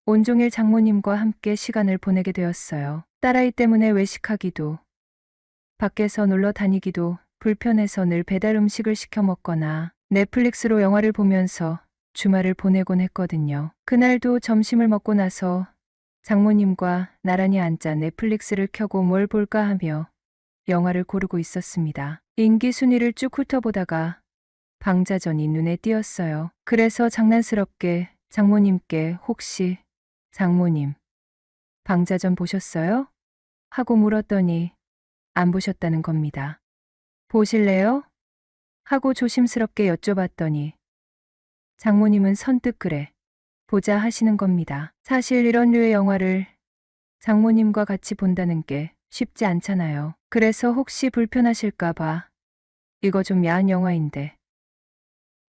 온종일 장모님과 함께 시간을 보내게 되었어요. 딸아이 때문에 외식하기도, 밖에서 놀러 다니기도 불편해서 늘 배달 음식을 시켜 먹거나 넷플릭스로 영화를 보면서 주말을 보내곤 했거든요. 그날도 점심을 먹고 나서 장모님과 나란히 앉아 넷플릭스를 켜고 뭘 볼까 하며 영화를 고르고 있었습니다. 인기 순위를 쭉 훑어보다가 방자전이 눈에 띄었어요. 그래서 장난스럽게 장모님께 혹시 장모님, 방자전 보셨어요? 하고 물었더니 안 보셨다는 겁니다. 보실래요? 하고 조심스럽게 여쭤봤더니 장모님은 선뜻 그래, 보자 하시는 겁니다. 사실 이런 류의 영화를 장모님과 같이 본다는 게 쉽지 않잖아요. 그래서 혹시 불편하실까봐 이거 좀 야한 영화인데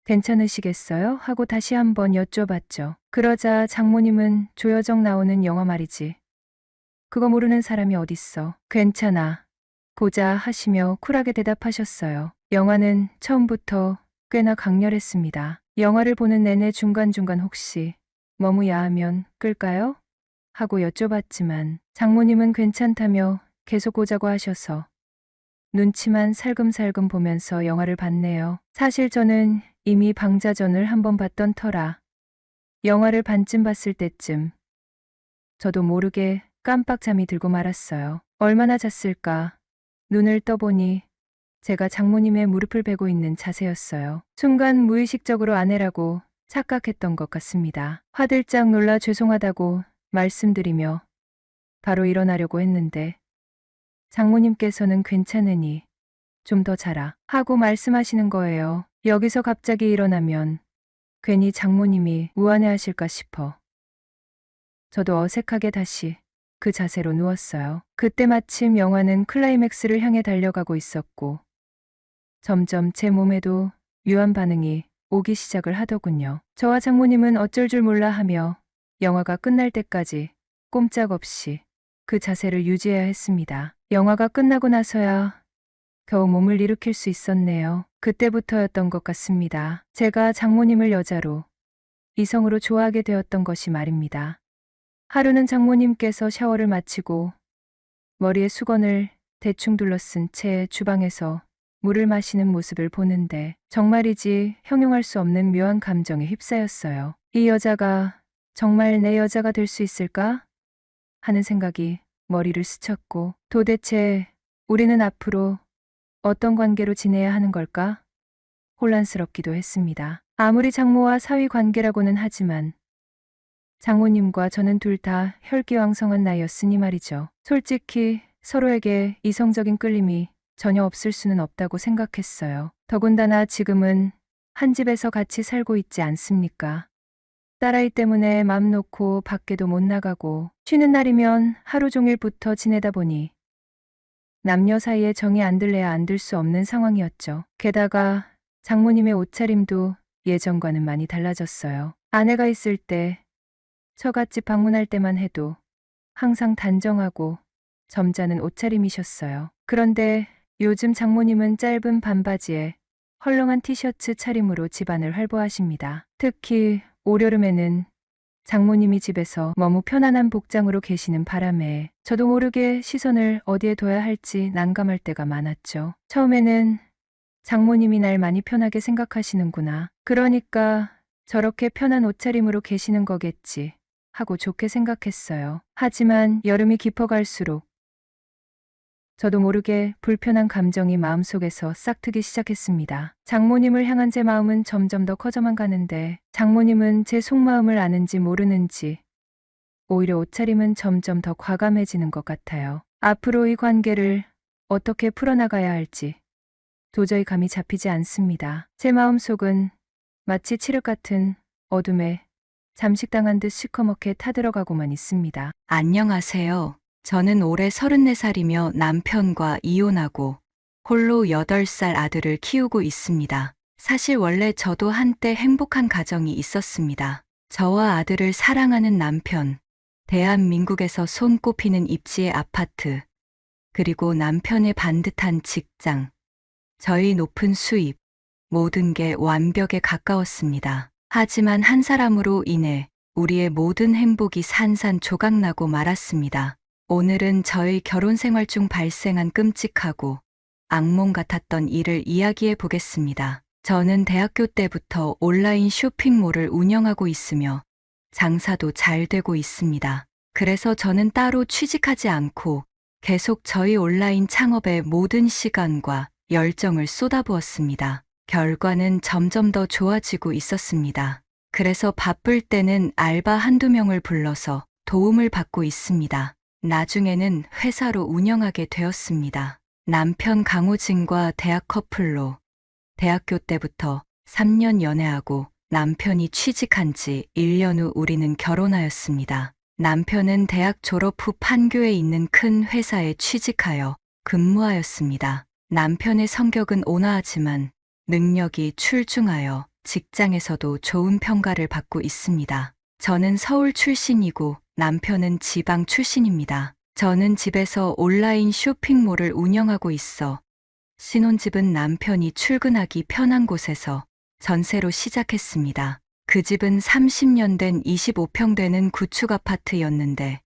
괜찮으시겠어요? 하고 다시 한번 여쭤봤죠. 그러자 장모님은 조여정 나오는 영화 말이지. 그거 모르는 사람이 어딨어. 괜찮아. 보자 하시며 쿨하게 대답하셨어요. 영화는 처음부터 꽤나 강렬했습니다. 영화를 보는 내내 중간중간 혹시 너무 야하면 끌까요? 하고 여쭤봤지만 장모님은 괜찮다며 계속 보자고 하셔서 눈치만 살금살금 보면서 영화를 봤네요. 사실 저는 이미 방자전을 한번 봤던 터라 영화를 반쯤 봤을 때쯤 저도 모르게 깜빡 잠이 들고 말았어요. 얼마나 잤을까? 눈을 떠보니 제가 장모님의 무릎을 베고 있는 자세였어요. 순간 무의식적으로 아내라고 착각했던 것 같습니다. 화들짝 놀라 죄송하다고 말씀드리며 바로 일어나려고 했는데 장모님께서는 괜찮으니 좀 더 자라 하고 말씀하시는 거예요. 여기서 갑자기 일어나면 괜히 장모님이 우아해하실까 싶어 저도 어색하게 다시 그 자세로 누웠어요. 그때 마침 영화는 클라이맥스를 향해 달려가고 있었고 점점 제 몸에도 묘한 반응이 오기 시작을 하더군요. 저와 장모님은 어쩔 줄 몰라 하며 영화가 끝날 때까지 꼼짝없이 그 자세를 유지해야 했습니다. 영화가 끝나고 나서야 겨우 몸을 일으킬 수 있었네요. 그때부터였던 것 같습니다. 제가 장모님을 여자로, 이성으로 좋아하게 되었던 것이 말입니다. 하루는 장모님께서 샤워를 마치고 머리에 수건을 대충 둘러쓴 채 주방에서 물을 마시는 모습을 보는데 정말이지 형용할 수 없는 묘한 감정에 휩싸였어요. 이 여자가 정말 내 여자가 될 수 있을까? 하는 생각이 머리를 스쳤고 도대체 우리는 앞으로 어떤 관계로 지내야 하는 걸까? 혼란스럽기도 했습니다. 아무리 장모와 사위 관계라고는 하지만 장모님과 저는 둘 다 혈기왕성한 나이였으니 말이죠. 솔직히 서로에게 이성적인 끌림이 전혀 없을 수는 없다고 생각했어요. 더군다나 지금은 한 집에서 같이 살고 있지 않습니까? 딸아이 때문에 맘 놓고 밖에도 못 나가고 쉬는 날이면 하루 종일 붙어 지내다 보니 남녀 사이에 정이 안 들래야 안 들 수 없는 상황이었죠. 게다가 장모님의 옷차림도 예전과는 많이 달라졌어요. 아내가 있을 때 처갓집 방문할 때만 해도 항상 단정하고 점잖은 옷차림이셨어요. 그런데 요즘 장모님은 짧은 반바지에 헐렁한 티셔츠 차림으로 집안을 활보하십니다. 특히 올여름에는 장모님이 집에서 너무 편안한 복장으로 계시는 바람에 저도 모르게 시선을 어디에 둬야 할지 난감할 때가 많았죠. 처음에는 장모님이 날 많이 편하게 생각하시는구나. 그러니까 저렇게 편한 옷차림으로 계시는 거겠지 하고 좋게 생각했어요. 하지만 여름이 깊어갈수록 저도 모르게 불편한 감정이 마음속에서 싹트기 시작했습니다. 장모님을 향한 제 마음은 점점 더 커져만 가는데 장모님은 제 속마음을 아는지 모르는지 오히려 옷차림은 점점 더 과감해지는 것 같아요. 앞으로 이 관계를 어떻게 풀어나가야 할지 도저히 감이 잡히지 않습니다. 제 마음속은 마치 칠흑 같은 어둠에 잠식당한 듯 시커멓게 타들어가고만 있습니다. 안녕하세요. 저는 올해 34살이며 남편과 이혼하고 홀로 8살 아들을 키우고 있습니다. 사실 원래 저도 한때 행복한 가정이 있었습니다. 저와 아들을 사랑하는 남편, 대한민국에서 손꼽히는 입지의 아파트, 그리고 남편의 반듯한 직장, 저희 높은 수입, 모든 게 완벽에 가까웠습니다. 하지만 한 사람으로 인해 우리의 모든 행복이 산산조각나고 말았습니다. 오늘은 저의 결혼 생활 중 발생한 끔찍하고 악몽 같았던 일을 이야기해 보겠습니다. 저는 대학교 때부터 온라인 쇼핑몰을 운영하고 있으며 장사도 잘 되고 있습니다. 그래서 저는 따로 취직하지 않고 계속 저희 온라인 창업에 모든 시간과 열정을 쏟아부었습니다. 결과는 점점 더 좋아지고 있었습니다. 그래서 바쁠 때는 알바 한두 명을 불러서 도움을 받고 있습니다. 나중에는 회사로 운영하게 되었습니다. 남편 강우진과 대학 커플로 대학교 때부터 3년 연애하고 남편이 취직한 지 1년 후 우리는 결혼하였습니다. 남편은 대학 졸업 후 판교에 있는 큰 회사에 취직하여 근무하였습니다. 남편의 성격은 온화하지만 능력이 출중하여 직장에서도 좋은 평가를 받고 있습니다. 저는 서울 출신이고 남편은 지방 출신입니다. 저는 집에서 온라인 쇼핑몰을 운영하고 있어 신혼집은 남편이 출근하기 편한 곳에서 전세로 시작했습니다. 그 집은 30년 된 25평 되는 구축 아파트였는데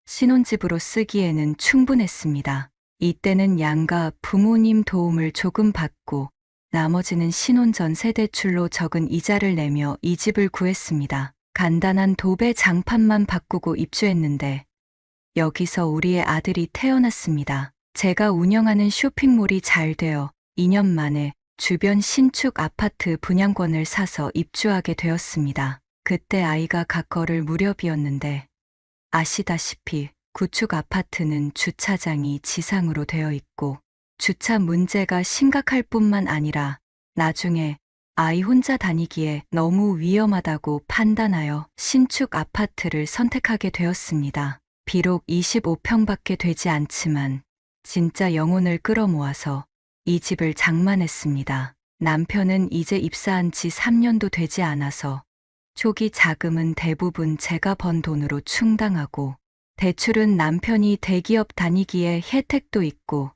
신혼집으로 쓰기에는 충분했습니다. 이때는 양가 부모님 도움을 조금 받고 나머지는 신혼 전세 대출로 적은 이자를 내며 이 집을 구했습니다. 간단한 도배 장판만 바꾸고 입주했는데 여기서 우리의 아들이 태어났습니다. 제가 운영하는 쇼핑몰이 잘 되어 2년 만에 주변 신축 아파트 분양권을 사서 입주하게 되었습니다. 그때 아이가 갓 걸을 무렵이었는데 아시다시피 구축 아파트는 주차장이 지상으로 되어 있고 주차 문제가 심각할 뿐만 아니라 나중에 아이 혼자 다니기에 너무 위험하다고 판단하여 신축 아파트를 선택하게 되었습니다. 비록 25평밖에 되지 않지만 진짜 영혼을 끌어모아서 이 집을 장만했습니다. 남편은 이제 입사한 지 3년도 되지 않아서 초기 자금은 대부분 제가 번 돈으로 충당하고 대출은 남편이 대기업 다니기에 혜택도 있고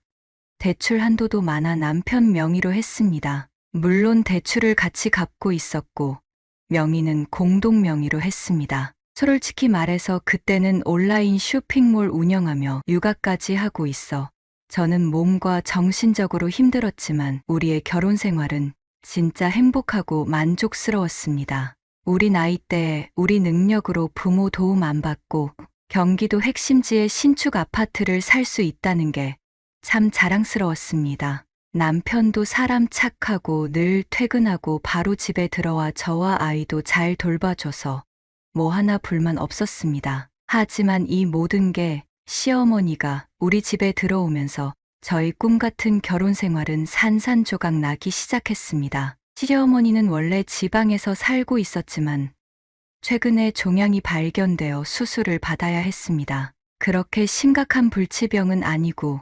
대출 한도도 많아 남편 명의로 했습니다. 물론 대출을 같이 갚고 있었고 명의는 공동 명의로 했습니다. 솔직히 말해서 그때는 온라인 쇼핑몰 운영하며 육아까지 하고 있어 저는 몸과 정신적으로 힘들었지만 우리의 결혼 생활은 진짜 행복하고 만족스러웠습니다. 우리 나이대에 우리 능력으로 부모 도움 안 받고 경기도 핵심지의 신축 아파트를 살 수 있다는 게 참 자랑스러웠습니다. 남편도 사람 착하고 늘 퇴근하고 바로 집에 들어와 저와 아이도 잘 돌봐줘서 뭐 하나 불만 없었습니다. 하지만 이 모든 게 시어머니가 우리 집에 들어오면서 저희 꿈 같은 결혼 생활은 산산조각 나기 시작했습니다. 시어머니는 원래 지방에서 살고 있었지만 최근에 종양이 발견되어 수술을 받아야 했습니다. 그렇게 심각한 불치병은 아니고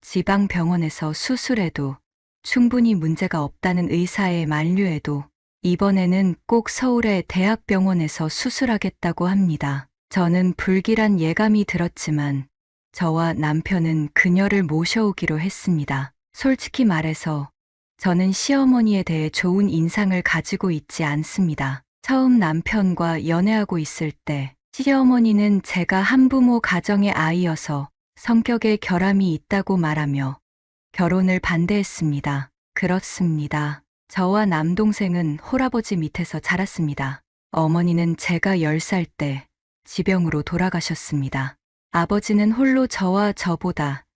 지방 병원에서 수술해도 충분히 문제가 없다는 의사의 만류에도 이번에는 꼭 서울의 대학병원에서 수술하겠다고 합니다. 저는 불길한 예감이 들었지만 저와 남편은 그녀를 모셔오기로 했습니다. 솔직히 말해서 저는 시어머니에 대해 좋은 인상을 가지고 있지 않습니다. 처음 남편과 연애하고 있을 때 시어머니는 제가 한부모 가정의 아이여서 성격에 결함이 있다고 말하며 결혼을 반대했습니다. 그렇습니다. 저와 남동생은 홀아버지 밑에서 자랐습니다. 어머니는 제가 10살 때 지병으로 돌아가셨습니다. 아버지는 홀로 저와 저보다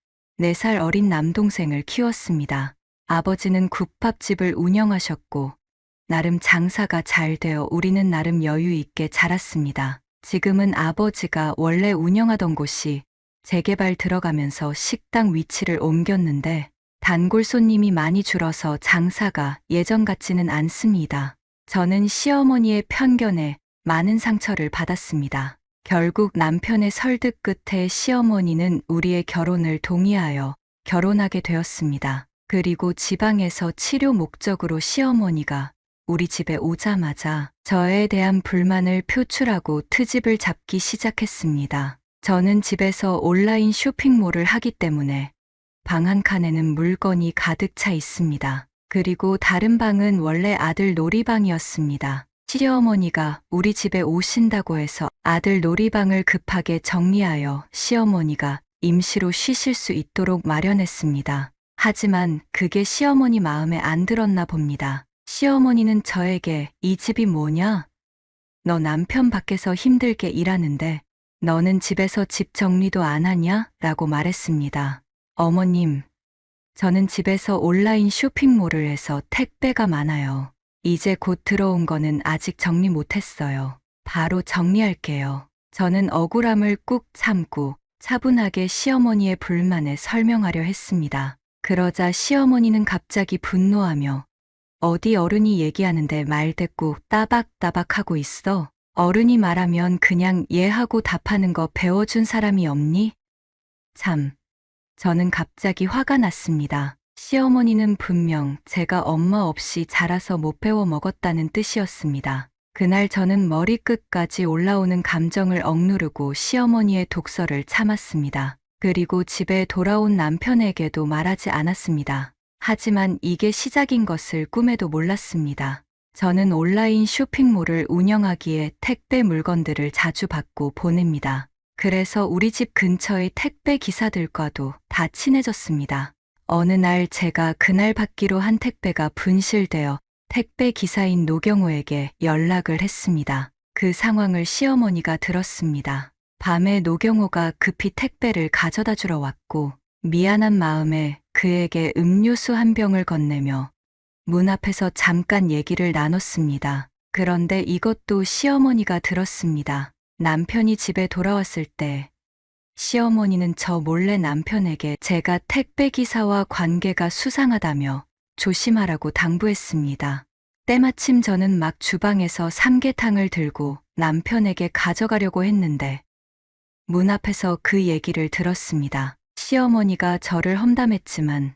4살 어린 남동생을 키웠습니다. 아버지는 국밥집을 운영하셨고 나름 장사가 잘 되어 우리는 나름 여유 있게 자랐습니다. 지금은 아버지가 원래 운영하던 곳이 재개발 들어가면서 식당 위치를 옮겼는데 단골 손님이 많이 줄어서 장사가 예전 같지는 않습니다. 저는 시어머니의 편견에 많은 상처를 받았습니다. 결국 남편의 설득 끝에 시어머니는 우리의 결혼을 동의하여 결혼하게 되었습니다. 그리고 지방에서 치료 목적으로 시어머니가 우리 집에 오자마자 저에 대한 불만을 표출하고 트집을 잡기 시작했습니다. 저는 집에서 온라인 쇼핑몰을 하기 때문에 방 한 칸에는 물건이 가득 차 있습니다. 그리고 다른 방은 원래 아들 놀이방이었습니다. 시어머니가 우리 집에 오신다고 해서 아들 놀이방을 급하게 정리하여 시어머니가 임시로 쉬실 수 있도록 마련했습니다. 하지만 그게 시어머니 마음에 안 들었나 봅니다. 시어머니는 저에게 이 집이 뭐냐? 너 남편 밖에서 힘들게 일하는데 너는 집에서 집 정리도 안 하냐? 라고 말했습니다. 어머님, 저는 집에서 온라인 쇼핑몰을 해서 택배가 많아요. 이제 곧 들어온 거는 아직 정리 못했어요. 바로 정리할게요. 저는 억울함을 꾹 참고 차분하게 시어머니의 불만에 설명하려 했습니다. 그러자 시어머니는 갑자기 분노하며 어디 어른이 얘기하는데 말대꾸 따박따박 하고 있어? 어른이 말하면 그냥 예하고 답하는 거 배워준 사람이 없니? 참, 저는 갑자기 화가 났습니다. 시어머니는 분명 제가 엄마 없이 자라서 못 배워 먹었다는 뜻이었습니다. 그날 저는 머리끝까지 올라오는 감정을 억누르고 시어머니의 독설을 참았습니다. 그리고 집에 돌아온 남편에게도 말하지 않았습니다. 하지만 이게 시작인 것을 꿈에도 몰랐습니다. 저는 온라인 쇼핑몰을 운영하기에 택배 물건들을 자주 받고 보냅니다. 그래서 우리 집 근처의 택배 기사들과도 다 친해졌습니다. 어느 날 제가 그날 받기로 한 택배가 분실되어 택배 기사인 노경호에게 연락을 했습니다. 그 상황을 시어머니가 들었습니다. 밤에 노경호가 급히 택배를 가져다 주러 왔고 미안한 마음에 그에게 음료수 한 병을 건네며 문 앞에서 잠깐 얘기를 나눴습니다. 그런데 이것도 시어머니가 들었습니다. 남편이 집에 돌아왔을 때 시어머니는 저 몰래 남편에게 제가 택배 기사와 관계가 수상하다며 조심하라고 당부했습니다. 때마침 저는 막 주방에서 삼계탕을 들고 남편에게 가져가려고 했는데 문 앞에서 그 얘기를 들었습니다. 시어머니가 저를 험담했지만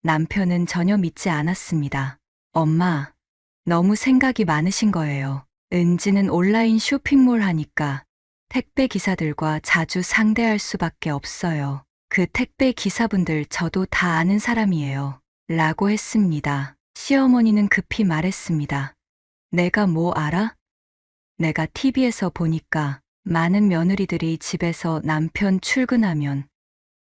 남편은 전혀 믿지 않았습니다. 엄마, 너무 생각이 많으신 거예요. 은지는 온라인 쇼핑몰 하니까 택배 기사들과 자주 상대할 수밖에 없어요. 그 택배 기사분들 저도 다 아는 사람이에요. 라고 했습니다. 시어머니는 급히 말했습니다. 내가 뭐 알아? 내가 TV에서 보니까 많은 며느리들이 집에서 남편 출근하면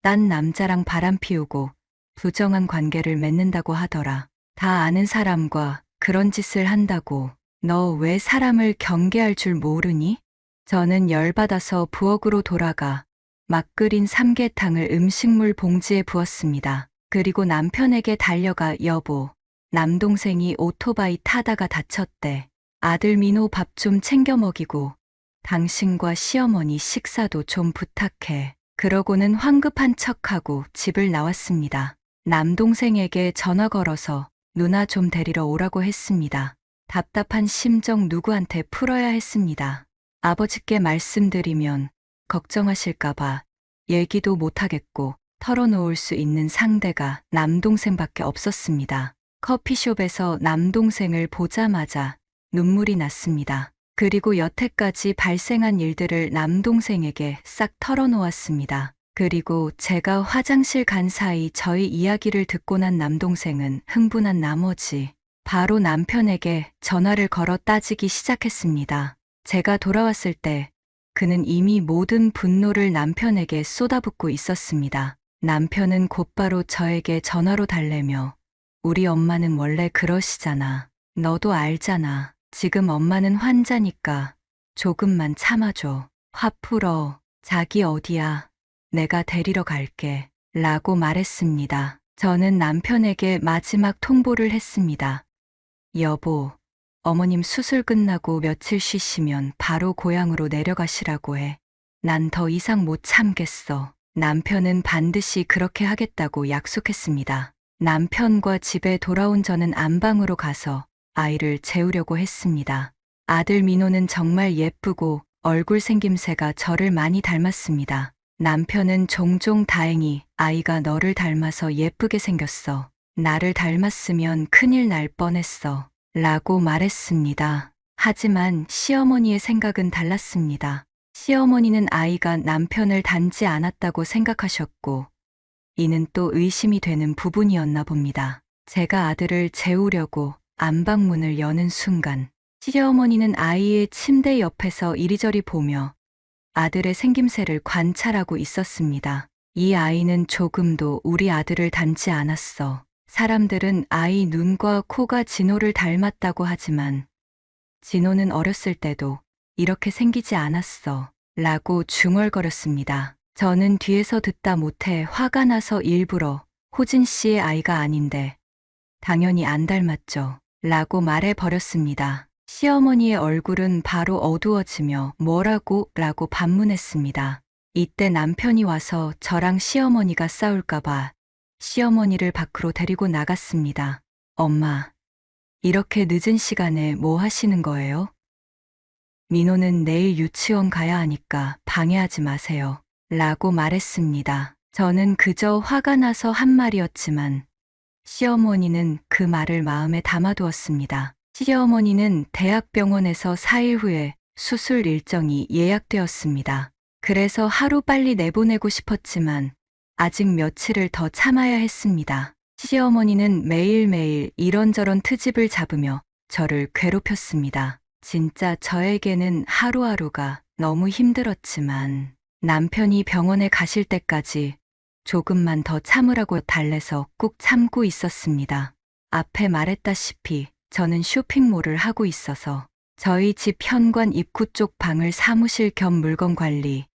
딴 남자랑 바람 피우고 부정한 관계를 맺는다고 하더라. 다 아는 사람과 그런 짓을 한다고 너 왜 사람을 경계할 줄 모르니? 저는 열받아서 부엌으로 돌아가 막 끓인 삼계탕을 음식물 봉지에 부었습니다. 그리고 남편에게 달려가 여보, 남동생이 오토바이 타다가 다쳤대. 아들 민호 밥 좀 챙겨 먹이고 당신과 시어머니 식사도 좀 부탁해. 그러고는 황급한 척하고 집을 나왔습니다. 남동생에게 전화 걸어서 누나 좀 데리러 오라고 했습니다. 답답한 심정 누구한테 풀어야 했습니다. 아버지께 말씀드리면 걱정하실까봐 얘기도 못하겠고 털어놓을 수 있는 상대가 남동생밖에 없었습니다. 커피숍에서 남동생을 보자마자 눈물이 났습니다. 그리고 여태까지 발생한 일들을 남동생에게 싹 털어놓았습니다. 그리고 제가 화장실 간 사이 저희 이야기를 듣고 난 남동생은 흥분한 나머지 바로 남편에게 전화를 걸어 따지기 시작했습니다. 제가 돌아왔을 때 그는 이미 모든 분노를 남편에게 쏟아붓고 있었습니다. 남편은 곧바로 저에게 전화로 달래며 우리 엄마는 원래 그러시잖아. 너도 알잖아. 지금 엄마는 환자니까 조금만 참아줘. 화 풀어. 자기 어디야? 내가 데리러 갈게. 라고 말했습니다. 저는 남편에게 마지막 통보를 했습니다. 여보, 어머님 수술 끝나고 며칠 쉬시면 바로 고향으로 내려가시라고 해. 난 더 이상 못 참겠어. 남편은 반드시 그렇게 하겠다고 약속했습니다. 남편과 집에 돌아온 저는 안방으로 가서 아이를 재우려고 했습니다. 아들 민호는 정말 예쁘고 얼굴 생김새가 저를 많이 닮았습니다. 남편은 종종 다행히 아이가 너를 닮아서 예쁘게 생겼어. 나를 닮았으면 큰일 날 뻔했어. 라고 말했습니다. 하지만 시어머니의 생각은 달랐습니다. 시어머니는 아이가 남편을 닮지 않았다고 생각하셨고, 이는 또 의심이 되는 부분이었나 봅니다. 제가 아들을 재우려고 안방문을 여는 순간, 시어머니는 아이의 침대 옆에서 이리저리 보며 아들의 생김새를 관찰하고 있었습니다. 이 아이는 조금도 우리 아들을 닮지 않았어. 사람들은 아이 눈과 코가 진호를 닮았다고 하지만 진호는 어렸을 때도 이렇게 생기지 않았어. 라고 중얼거렸습니다. 저는 뒤에서 듣다 못해 화가 나서 일부러 호진 씨의 아이가 아닌데 당연히 안 닮았죠. 라고 말해버렸습니다. 시어머니의 얼굴은 바로 어두워지며 뭐라고? 라고 반문했습니다. 이때 남편이 와서 저랑 시어머니가 싸울까봐 시어머니를 밖으로 데리고 나갔습니다. 엄마, 이렇게 늦은 시간에 뭐 하시는 거예요? 민호는 내일 유치원 가야 하니까 방해하지 마세요. 라고 말했습니다. 저는 그저 화가 나서 한 말이었지만 시어머니는 그 말을 마음에 담아두었습니다. 시어머니는 대학병원에서 4일 후에 수술 일정이 예약되었습니다. 그래서 하루빨리 내보내고 싶었지만 아직 며칠을 더 참아야 했습니다. 시어머니는 매일매일 이런저런 트집을 잡으며 저를 괴롭혔습니다. 진짜 저에게는 하루하루가 너무 힘들었지만 남편이 병원에 가실 때까지 조금만 더 참으라고 달래서 꾹 참고 있었습니다. 앞에 말했다시피 저는 쇼핑몰을 하고 있어서 저희 집 현관 입구 쪽 방을 사무실 겸 물건 관리,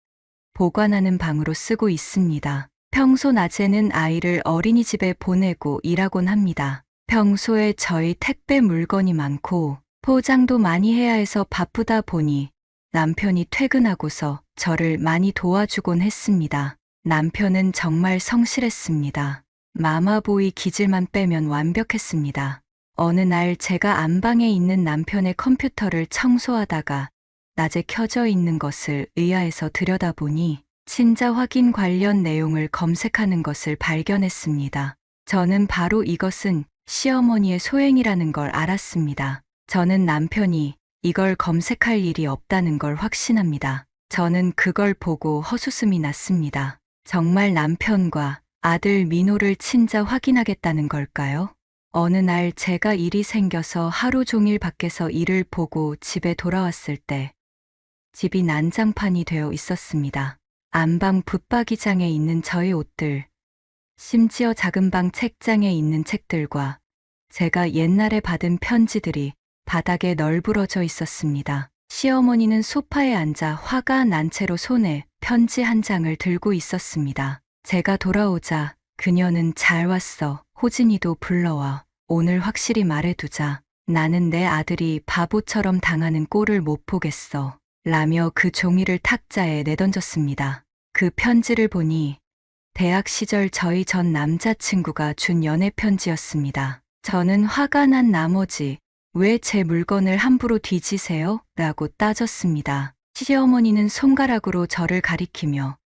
보관하는 방으로 쓰고 있습니다. 평소 낮에는 아이를 어린이집에 보내고 일하곤 합니다. 평소에 저희 택배 물건이 많고 포장도 많이 해야 해서 바쁘다 보니 남편이 퇴근하고서 저를 많이 도와주곤 했습니다. 남편은 정말 성실했습니다. 마마보이 기질만 빼면 완벽했습니다. 어느 날 제가 안방에 있는 남편의 컴퓨터를 청소하다가 낮에 켜져 있는 것을 의아해서 들여다보니 친자 확인 관련 내용을 검색하는 것을 발견했습니다. 저는 바로 이것은 시어머니의 소행이라는 걸 알았습니다. 저는 남편이 이걸 검색할 일이 없다는 걸 확신합니다. 저는 그걸 보고 헛웃음이 났습니다. 정말 남편과 아들 민호를 친자 확인하겠다는 걸까요? 어느 날 제가 일이 생겨서 하루 종일 밖에서 일을 보고 집에 돌아왔을 때 집이 난장판이 되어 있었습니다. 안방 붙박이장에 있는 저의 옷들, 심지어 작은 방 책장에 있는 책들과 제가 옛날에 받은 편지들이 바닥에 널브러져 있었습니다. 시어머니는 소파에 앉아 화가 난 채로 손에 편지 한 장을 들고 있었습니다. 제가 돌아오자 그녀는 잘 왔어. 호진이도 불러와. 오늘 확실히 말해두자. 나는 내 아들이 바보처럼 당하는 꼴을 못 보겠어. 라며 그 종이를 탁자에 내던졌습니다. 그 편지를 보니 대학 시절 저희 전 남자친구가 준 연애 편지였습니다. 저는 화가 난 나머지 왜 제 물건을 함부로 뒤지세요? 라고 따졌습니다. 시어머니는 손가락으로 저를 가리키며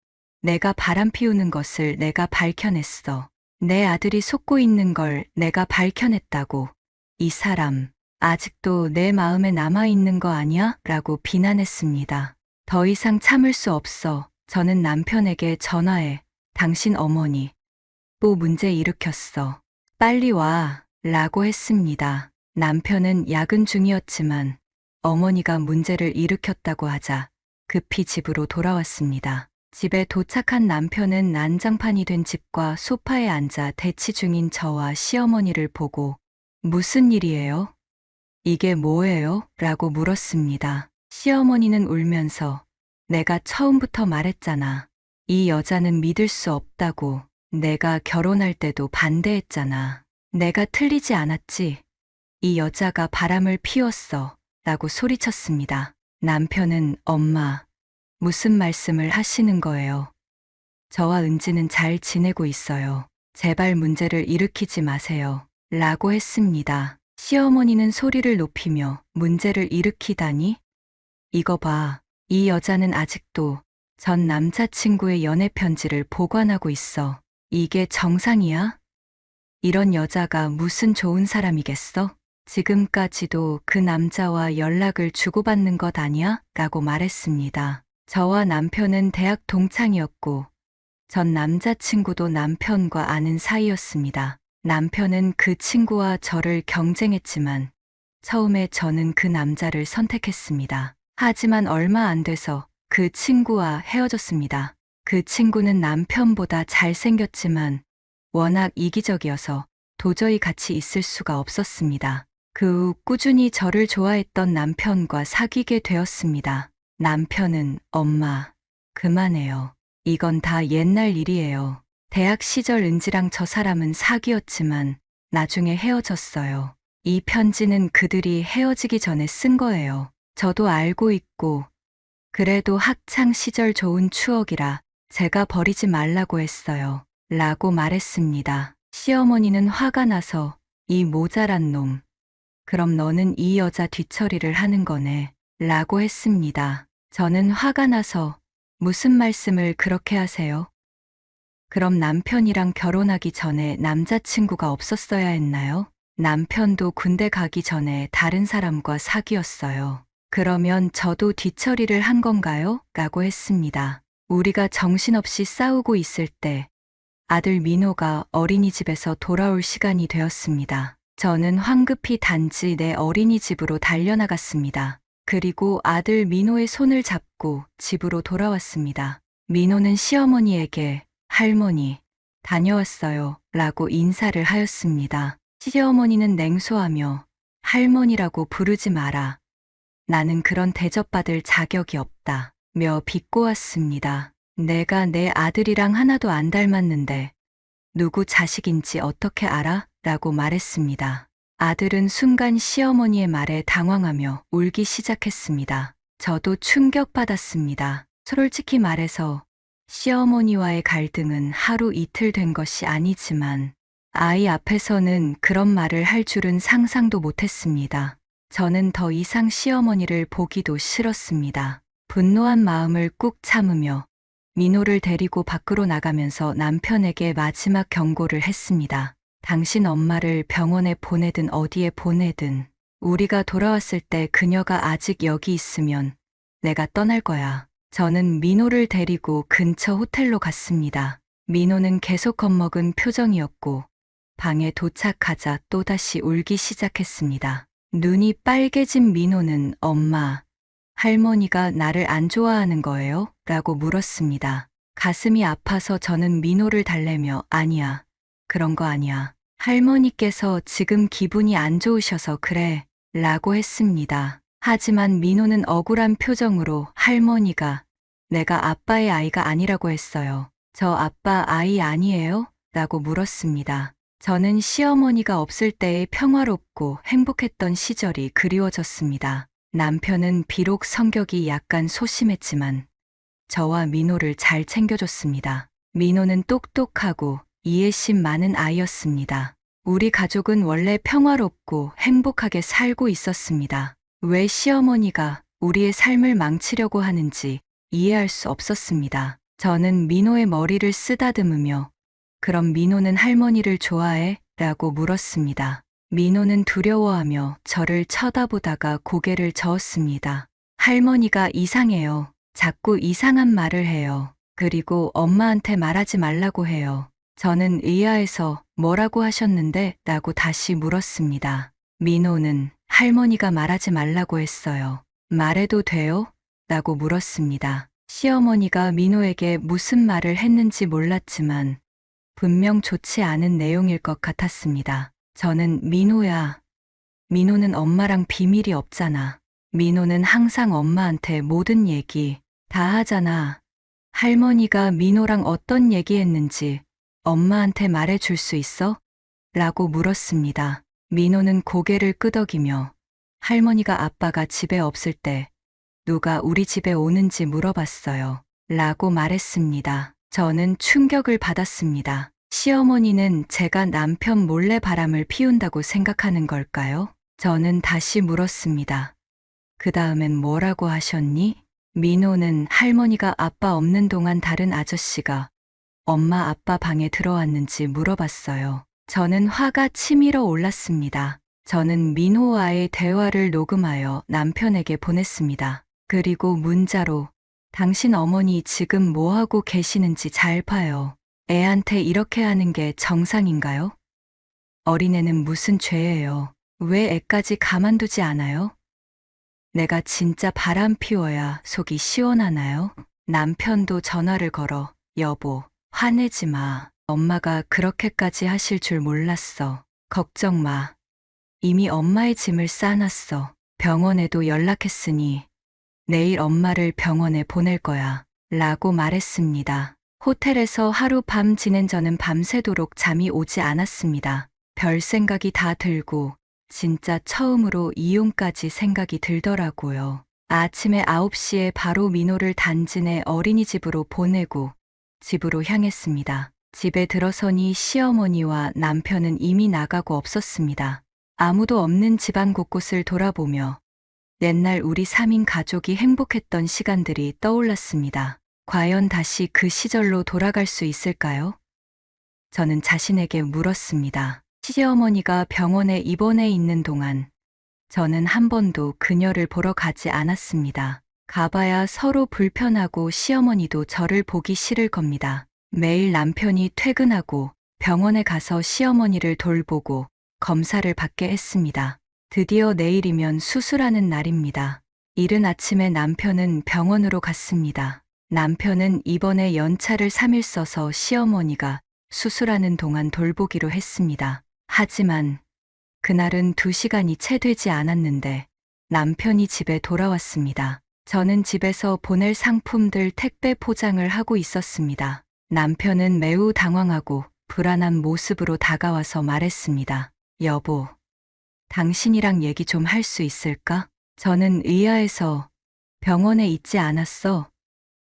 내가 바람 피우는 것을 내가 밝혀냈어. 내 아들이 속고 있는 걸 내가 밝혀냈다고. 이 사람 아직도 내 마음에 남아있는 거 아니야? 라고 비난했습니다. 더 이상 참을 수 없어. 저는 남편에게 전화해 당신 어머니 또 문제 일으켰어. 빨리 와. 라고 했습니다. 남편은 야근 중이었지만 어머니가 문제를 일으켰다고 하자 급히 집으로 돌아왔습니다. 집에 도착한 남편은 난장판이 된 집과 소파에 앉아 대치 중인 저와 시어머니를 보고 무슨 일이에요? 이게 뭐예요? 라고 물었습니다. 시어머니는 울면서 내가 처음부터 말했잖아. 이 여자는 믿을 수 없다고. 내가 결혼할 때도 반대했잖아. 내가 틀리지 않았지. 이 여자가 바람을 피웠어 라고 소리쳤습니다. 남편은 엄마, 무슨 말씀을 하시는 거예요? 저와 은지는 잘 지내고 있어요. 제발 문제를 일으키지 마세요. 라고 했습니다. 시어머니는 소리를 높이며 문제를 일으키다니? 이거 봐. 이 여자는 아직도 전 남자친구의 연애 편지를 보관하고 있어. 이게 정상이야? 이런 여자가 무슨 좋은 사람이겠어? 지금까지도 그 남자와 연락을 주고받는 것 아니야? 라고 말했습니다. 저와 남편은 대학 동창이었고, 전 남자친구도 남편과 아는 사이였습니다. 남편은 그 친구와 저를 경쟁했지만, 처음에 저는 그 남자를 선택했습니다. 하지만 얼마 안 돼서 그 친구와 헤어졌습니다. 그 친구는 남편보다 잘생겼지만 워낙 이기적이어서 도저히 같이 있을 수가 없었습니다. 그 후 꾸준히 저를 좋아했던 남편과 사귀게 되었습니다. 남편은 엄마, 그만해요. 이건 다 옛날 일이에요. 대학 시절 은지랑 저 사람은 사귀었지만 나중에 헤어졌어요. 이 편지는 그들이 헤어지기 전에 쓴 거예요. 저도 알고 있고, 그래도 학창 시절 좋은 추억이라 제가 버리지 말라고 했어요. 라고 말했습니다. 시어머니는 화가 나서 이 모자란 놈. 그럼 너는 이 여자 뒤처리를 하는 거네. 라고 했습니다. 저는 화가 나서 무슨 말씀을 그렇게 하세요? 그럼 남편이랑 결혼하기 전에 남자친구가 없었어야 했나요? 남편도 군대 가기 전에 다른 사람과 사귀었어요. 그러면 저도 뒤처리를 한 건가요? 라고 했습니다. 우리가 정신없이 싸우고 있을 때 아들 민호가 어린이집에서 돌아올 시간이 되었습니다. 저는 황급히 단지 내 어린이집으로 달려나갔습니다. 그리고 아들 민호의 손을 잡고 집으로 돌아왔습니다. 민호는 시어머니에게 할머니, 다녀왔어요. 라고 인사를 하였습니다. 시어머니는 냉소하며 할머니라고 부르지 마라. 나는 그런 대접받을 자격이 없다. 며 비꼬았습니다. 내가 내 아들이랑 하나도 안 닮았는데 누구 자식인지 어떻게 알아? 라고 말했습니다. 아들은 순간 시어머니의 말에 당황하며 울기 시작했습니다. 저도 충격받았습니다. 솔직히 말해서 시어머니와의 갈등은 하루 이틀 된 것이 아니지만 아이 앞에서는 그런 말을 할 줄은 상상도 못했습니다. 저는 더 이상 시어머니를 보기도 싫었습니다. 분노한 마음을 꾹 참으며 민호를 데리고 밖으로 나가면서 남편에게 마지막 경고를 했습니다. 당신 엄마를 병원에 보내든 어디에 보내든 우리가 돌아왔을 때 그녀가 아직 여기 있으면 내가 떠날 거야. 저는 민호를 데리고 근처 호텔로 갔습니다. 민호는 계속 겁먹은 표정이었고 방에 도착하자 또다시 울기 시작했습니다. 눈이 빨개진 민호는 엄마, 할머니가 나를 안 좋아하는 거예요? 라고 물었습니다. 가슴이 아파서 저는 민호를 달래며 아니야. 그런 거 아니야. 할머니께서 지금 기분이 안 좋으셔서 그래. 라고 했습니다. 하지만 민호는 억울한 표정으로 할머니가 내가 아빠의 아이가 아니라고 했어요. 저 아빠 아이 아니에요? 라고 물었습니다. 저는 시어머니가 없을 때의 평화롭고 행복했던 시절이 그리워졌습니다. 남편은 비록 성격이 약간 소심했지만 저와 민호를 잘 챙겨줬습니다. 민호는 똑똑하고 이해심 많은 아이였습니다. 우리 가족은 원래 평화롭고 행복하게 살고 있었습니다. 왜 시어머니가 우리의 삶을 망치려고 하는지 이해할 수 없었습니다. 저는 민호의 머리를 쓰다듬으며 그럼 민호는 할머니를 좋아해? 라고 물었습니다. 민호는 두려워하며 저를 쳐다보다가 고개를 저었습니다. 할머니가 이상해요. 자꾸 이상한 말을 해요. 그리고 엄마한테 말하지 말라고 해요. 저는 의아해서 뭐라고 하셨는데? 라고 다시 물었습니다. 민호는 할머니가 말하지 말라고 했어요. 말해도 돼요? 라고 물었습니다. 시어머니가 민호에게 무슨 말을 했는지 몰랐지만 분명 좋지 않은 내용일 것 같았습니다. 저는 민호야. 민호는 엄마랑 비밀이 없잖아. 민호는 항상 엄마한테 모든 얘기 다 하잖아. 할머니가 민호랑 어떤 얘기했는지 엄마한테 말해줄 수 있어? 라고 물었습니다. 민호는 고개를 끄덕이며 할머니가 아빠가 집에 없을 때 누가 우리 집에 오는지 물어봤어요. 라고 말했습니다. 저는 충격을 받았습니다. 시어머니는 제가 남편 몰래 바람을 피운다고 생각하는 걸까요? 저는 다시 물었습니다. 그 다음엔 뭐라고 하셨니? 민호는 할머니가 아빠 없는 동안 다른 아저씨가 엄마 아빠 방에 들어왔는지 물어봤어요. 저는 화가 치밀어 올랐습니다. 저는 민호와의 대화를 녹음하여 남편에게 보냈습니다. 그리고 문자로 당신 어머니 지금 뭐하고 계시는지 잘 봐요. 애한테 이렇게 하는 게 정상인가요? 어린애는 무슨 죄예요? 왜 애까지 가만두지 않아요? 내가 진짜 바람 피워야 속이 시원하나요? 남편도 전화를 걸어 여보, 화내지 마. 엄마가 그렇게까지 하실 줄 몰랐어. 걱정 마. 이미 엄마의 짐을 싸놨어. 병원에도 연락했으니 내일 엄마를 병원에 보낼 거야. 라고 말했습니다. 호텔에서 하룻밤 지낸 저는 밤새도록 잠이 오지 않았습니다. 별 생각이 다 들고 진짜 처음으로 이혼까지 생각이 들더라고요. 아침에 9시에 바로 민호를 단지 내 어린이집으로 보내고 집으로 향했습니다. 집에 들어서니 시어머니와 남편은 이미 나가고 없었습니다. 아무도 없는 집안 곳곳을 돌아보며 옛날 우리 3인 가족이 행복했던 시간들이 떠올랐습니다. 과연 다시 그 시절로 돌아갈 수 있을까요? 저는 자신에게 물었습니다. 시어머니가 병원에 입원해 있는 동안 저는 한 번도 그녀를 보러 가지 않았습니다. 가봐야 서로 불편하고 시어머니도 저를 보기 싫을 겁니다. 매일 남편이 퇴근하고 병원에 가서 시어머니를 돌보고 검사를 받게 했습니다. 드디어 내일이면 수술하는 날입니다. 이른 아침에 남편은 병원으로 갔습니다. 남편은 입원에 연차를 3일 써서 시어머니가 수술하는 동안 돌보기로 했습니다. 하지만 그날은 2시간이 채 되지 않았는데 남편이 집에 돌아왔습니다. 저는 집에서 보낼 상품들 택배 포장을 하고 있었습니다. 남편은 매우 당황하고 불안한 모습으로 다가와서 말했습니다. 여보, 당신이랑 얘기 좀 할 수 있을까? 저는 의아해서 병원에 있지 않았어.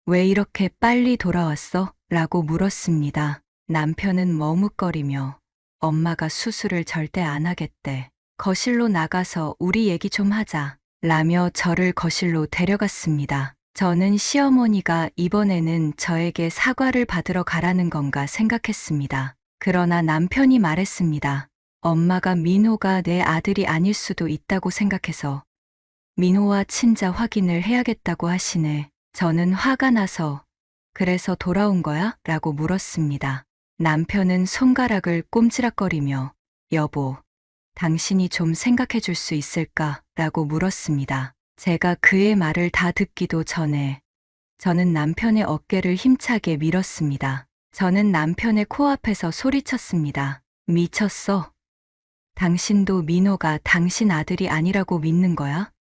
왜 이렇게 빨리 돌아왔어? 라고 물었습니다. 남편은 머뭇거리며 엄마가 수술을 절대 안 하겠대. 거실로 나가서 우리 얘기 좀 하자. 라며 저를 거실로 데려갔습니다. 저는 시어머니가 이번에는 저에게 사과를 받으러 가라는 건가 생각했습니다. 그러나 남편이 말했습니다. 엄마가 민호가 내 아들이 아닐 수도 있다고 생각해서 민호와 친자 확인을 해야겠다고 하시네. 저는 화가 나서 그래서 돌아온 거야? 라고 물었습니다. 남편은 손가락을 꼼지락거리며 여보, 당신이 좀 생각해 줄 수 있을까? 라고 물었습니다. 제가 그의 말을 다 듣기도 전에 저는 남편의 어깨를 힘차게 밀었습니다. 저는 남편의 코앞에서 소리쳤습니다. 미쳤어? 당신도 민호가 당신 아들이 아니라고 믿는 거야?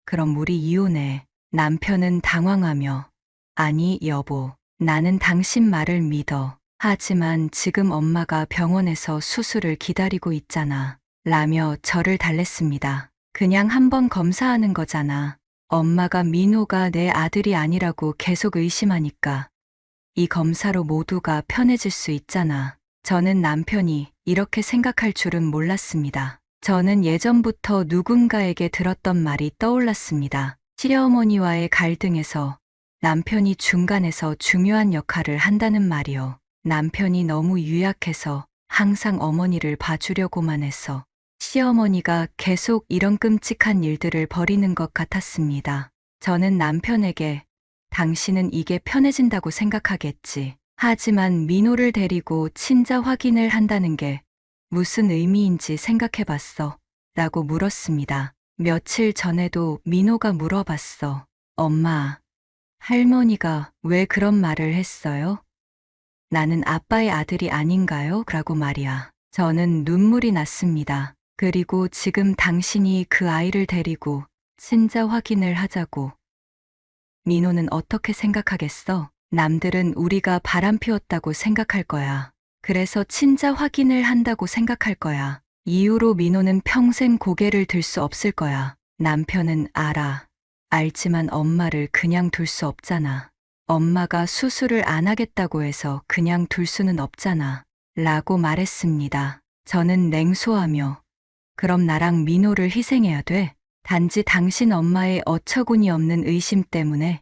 그럼 우리 이혼해. 남편은 당황하며 아니 여보, 나는 당신 말을 믿어. 하지만 지금 엄마가 병원에서 수술을 기다리고 있잖아. 라며 저를 달랬습니다. 그냥 한번 검사하는 거잖아. 엄마가 민호가 내 아들이 아니라고 계속 의심하니까 이 검사로 모두가 편해질 수 있잖아. 저는 남편이 이렇게 생각할 줄은 몰랐습니다. 저는 예전부터 누군가에게 들었던 말이 떠올랐습니다. 시어머니와의 갈등에서 남편이 중간에서 중요한 역할을 한다는 말이요. 남편이 너무 유약해서 항상 어머니를 봐주려고만 해서 시어머니가 계속 이런 끔찍한 일들을 벌이는 것 같았습니다. 저는 남편에게 당신은 이게 편해진다고 생각하겠지. 하지만 민호를 데리고 친자 확인을 한다는 게 무슨 의미인지 생각해 봤어. 라고 물었습니다. 며칠 전에도 민호가 물어봤어. 엄마, 할머니가 왜 그런 말을 했어요? 나는 아빠의 아들이 아닌가요? 라고 말이야. 저는 눈물이 났습니다. 그리고 지금 당신이 그 아이를 데리고 친자 확인을 하자고. 민호는 어떻게 생각하겠어? 남들은 우리가 바람 피웠다고 생각할 거야. 그래서 친자 확인을 한다고 생각할 거야. 이후로 민호는 평생 고개를 들 수 없을 거야. 남편은 알아. 알지만 엄마를 그냥 둘 수 없잖아. 엄마가 수술을 안 하겠다고 해서 그냥 둘 수는 없잖아. 라고 말했습니다. 저는 냉소하며 그럼 나랑 민호를 희생해야 돼? 단지 당신 엄마의 어처구니 없는 의심 때문에.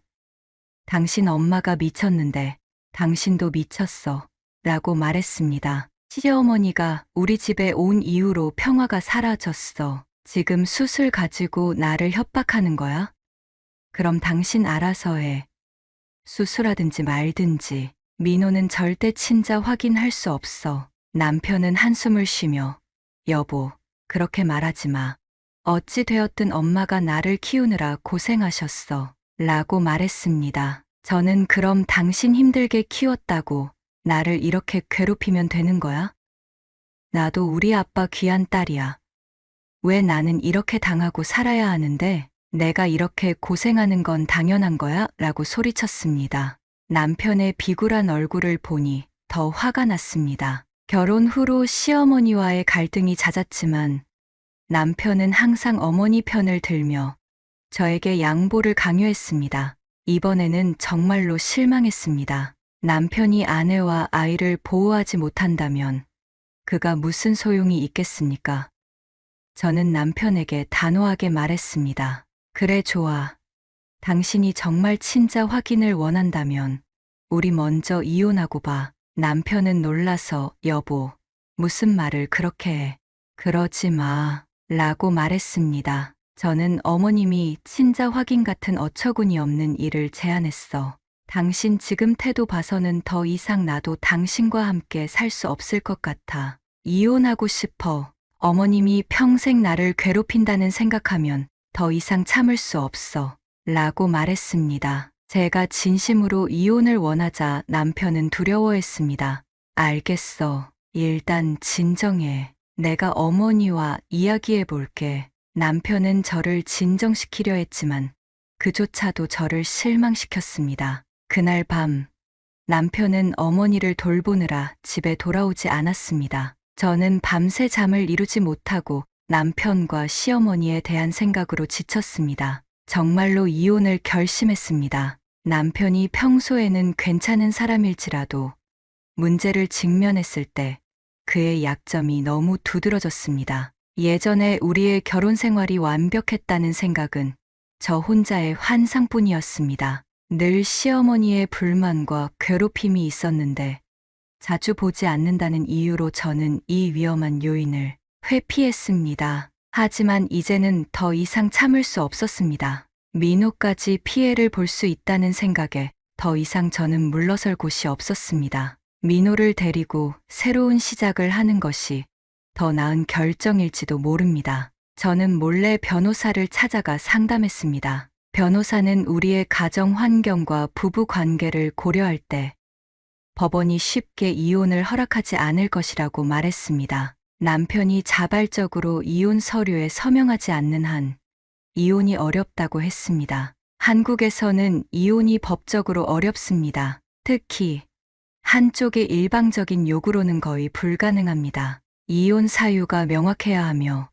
당신 엄마가 미쳤는데 당신도 미쳤어. 라고 말했습니다. 시어머니가 우리 집에 온 이후로 평화가 사라졌어. 지금 수술 가지고 나를 협박하는 거야? 그럼 당신 알아서 해. 수술하든지 말든지. 민호는 절대 친자 확인할 수 없어. 남편은 한숨을 쉬며 여보, 그렇게 말하지 마. 어찌 되었든 엄마가 나를 키우느라 고생하셨어. 라고 말했습니다. 저는 그럼 당신 힘들게 키웠다고 나를 이렇게 괴롭히면 되는 거야? 나도 우리 아빠 귀한 딸이야. 왜 나는 이렇게 당하고 살아야 하는데 내가 이렇게 고생하는 건 당연한 거야? 라고 소리쳤습니다. 남편의 비굴한 얼굴을 보니 더 화가 났습니다. 결혼 후로 시어머니와의 갈등이 잦았지만 남편은 항상 어머니 편을 들며 저에게 양보를 강요했습니다. 이번에는 정말로 실망했습니다. 남편이 아내와 아이를 보호하지 못한다면 그가 무슨 소용이 있겠습니까? 저는 남편에게 단호하게 말했습니다. 그래, 좋아. 당신이 정말 친자 확인을 원한다면 우리 먼저 이혼하고 봐. 남편은 놀라서 여보, 무슨 말을 그렇게 해. 그러지 마. 라고 말했습니다. 저는 어머님이 친자 확인 같은 어처구니 없는 일을 제안했어. 당신 지금 태도 봐서는 더 이상 나도 당신과 함께 살 수 없을 것 같아. 이혼하고 싶어. 어머님이 평생 나를 괴롭힌다는 생각하면 더 이상 참을 수 없어. 라고 말했습니다. 제가 진심으로 이혼을 원하자 남편은 두려워했습니다. 알겠어. 일단 진정해. 내가 어머니와 이야기해 볼게. 남편은 저를 진정시키려 했지만 그조차도 저를 실망시켰습니다. 그날 밤 남편은 어머니를 돌보느라 집에 돌아오지 않았습니다. 저는 밤새 잠을 이루지 못하고 남편과 시어머니에 대한 생각으로 지쳤습니다. 정말로 이혼을 결심했습니다. 남편이 평소에는 괜찮은 사람일지라도 문제를 직면했을 때 그의 약점이 너무 두드러졌습니다. 예전에 우리의 결혼 생활이 완벽했다는 생각은 저 혼자의 환상뿐이었습니다. 늘 시어머니의 불만과 괴롭힘이 있었는데 자주 보지 않는다는 이유로 저는 이 위험한 요인을 회피했습니다. 하지만 이제는 더 이상 참을 수 없었습니다. 민호까지 피해를 볼 수 있다는 생각에 더 이상 저는 물러설 곳이 없었습니다. 민호를 데리고 새로운 시작을 하는 것이 더 나은 결정일지도 모릅니다. 저는 몰래 변호사를 찾아가 상담했습니다. 변호사는 우리의 가정 환경과 부부 관계를 고려할 때 법원이 쉽게 이혼을 허락하지 않을 것이라고 말했습니다. 남편이 자발적으로 이혼 서류에 서명하지 않는 한 이혼이 어렵다고 했습니다. 한국에서는 이혼이 법적으로 어렵습니다. 특히 한쪽의 일방적인 요구로는 거의 불가능합니다. 이혼 사유가 명확해야 하며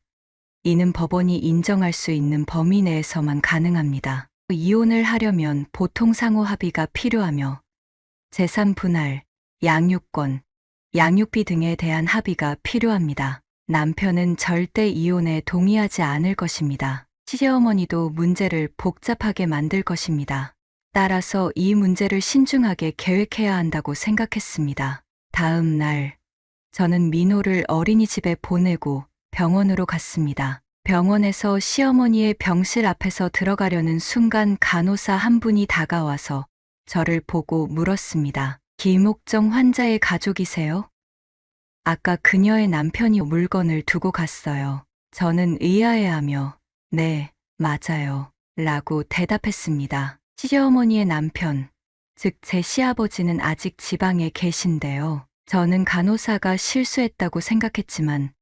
이는 법원이 인정할 수 있는 범위 내에서만 가능합니다. 이혼을 하려면 보통 상호 합의가 필요하며 재산 분할, 양육권, 양육비 등에 대한 합의가 필요합니다. 남편은 절대 이혼에 동의하지 않을 것입니다. 시어머니도 문제를 복잡하게 만들 것입니다. 따라서 이 문제를 신중하게 계획해야 한다고 생각했습니다. 다음 날, 저는 민호를 어린이집에 보내고 병원으로 갔습니다. 병원에서 시어머니의 병실 앞에서 들어가려는 순간 간호사 한 분이 다가와서 저를 보고 물었습니다. 김옥정 환자의 가족이세요? 아까 그녀의 남편이 물건을 두고 갔어요. 저는 의아해하며 네, 맞아요. 라고 대답했습니다. 시어머니의 남편, 즉 제 시아버지는 아직 지방에 계신데요. 저는 간호사가 실수했다고 생각했지만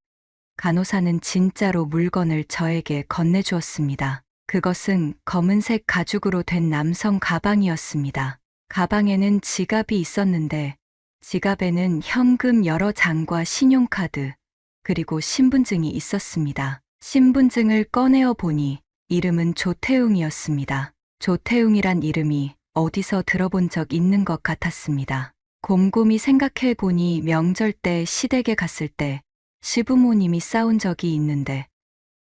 간호사는 진짜로 물건을 저에게 건네주었습니다. 그것은 검은색 가죽으로 된 남성 가방이었습니다. 가방에는 지갑이 있었는데 지갑에는 현금 여러 장과 신용카드, 그리고 신분증이 있었습니다. 신분증을 꺼내어 보니 이름은 조태웅이었습니다. 조태웅이란 이름이 어디서 들어본 적 있는 것 같았습니다. 곰곰이 생각해 보니 명절 때 시댁에 갔을 때 시부모님이 싸운 적이 있는데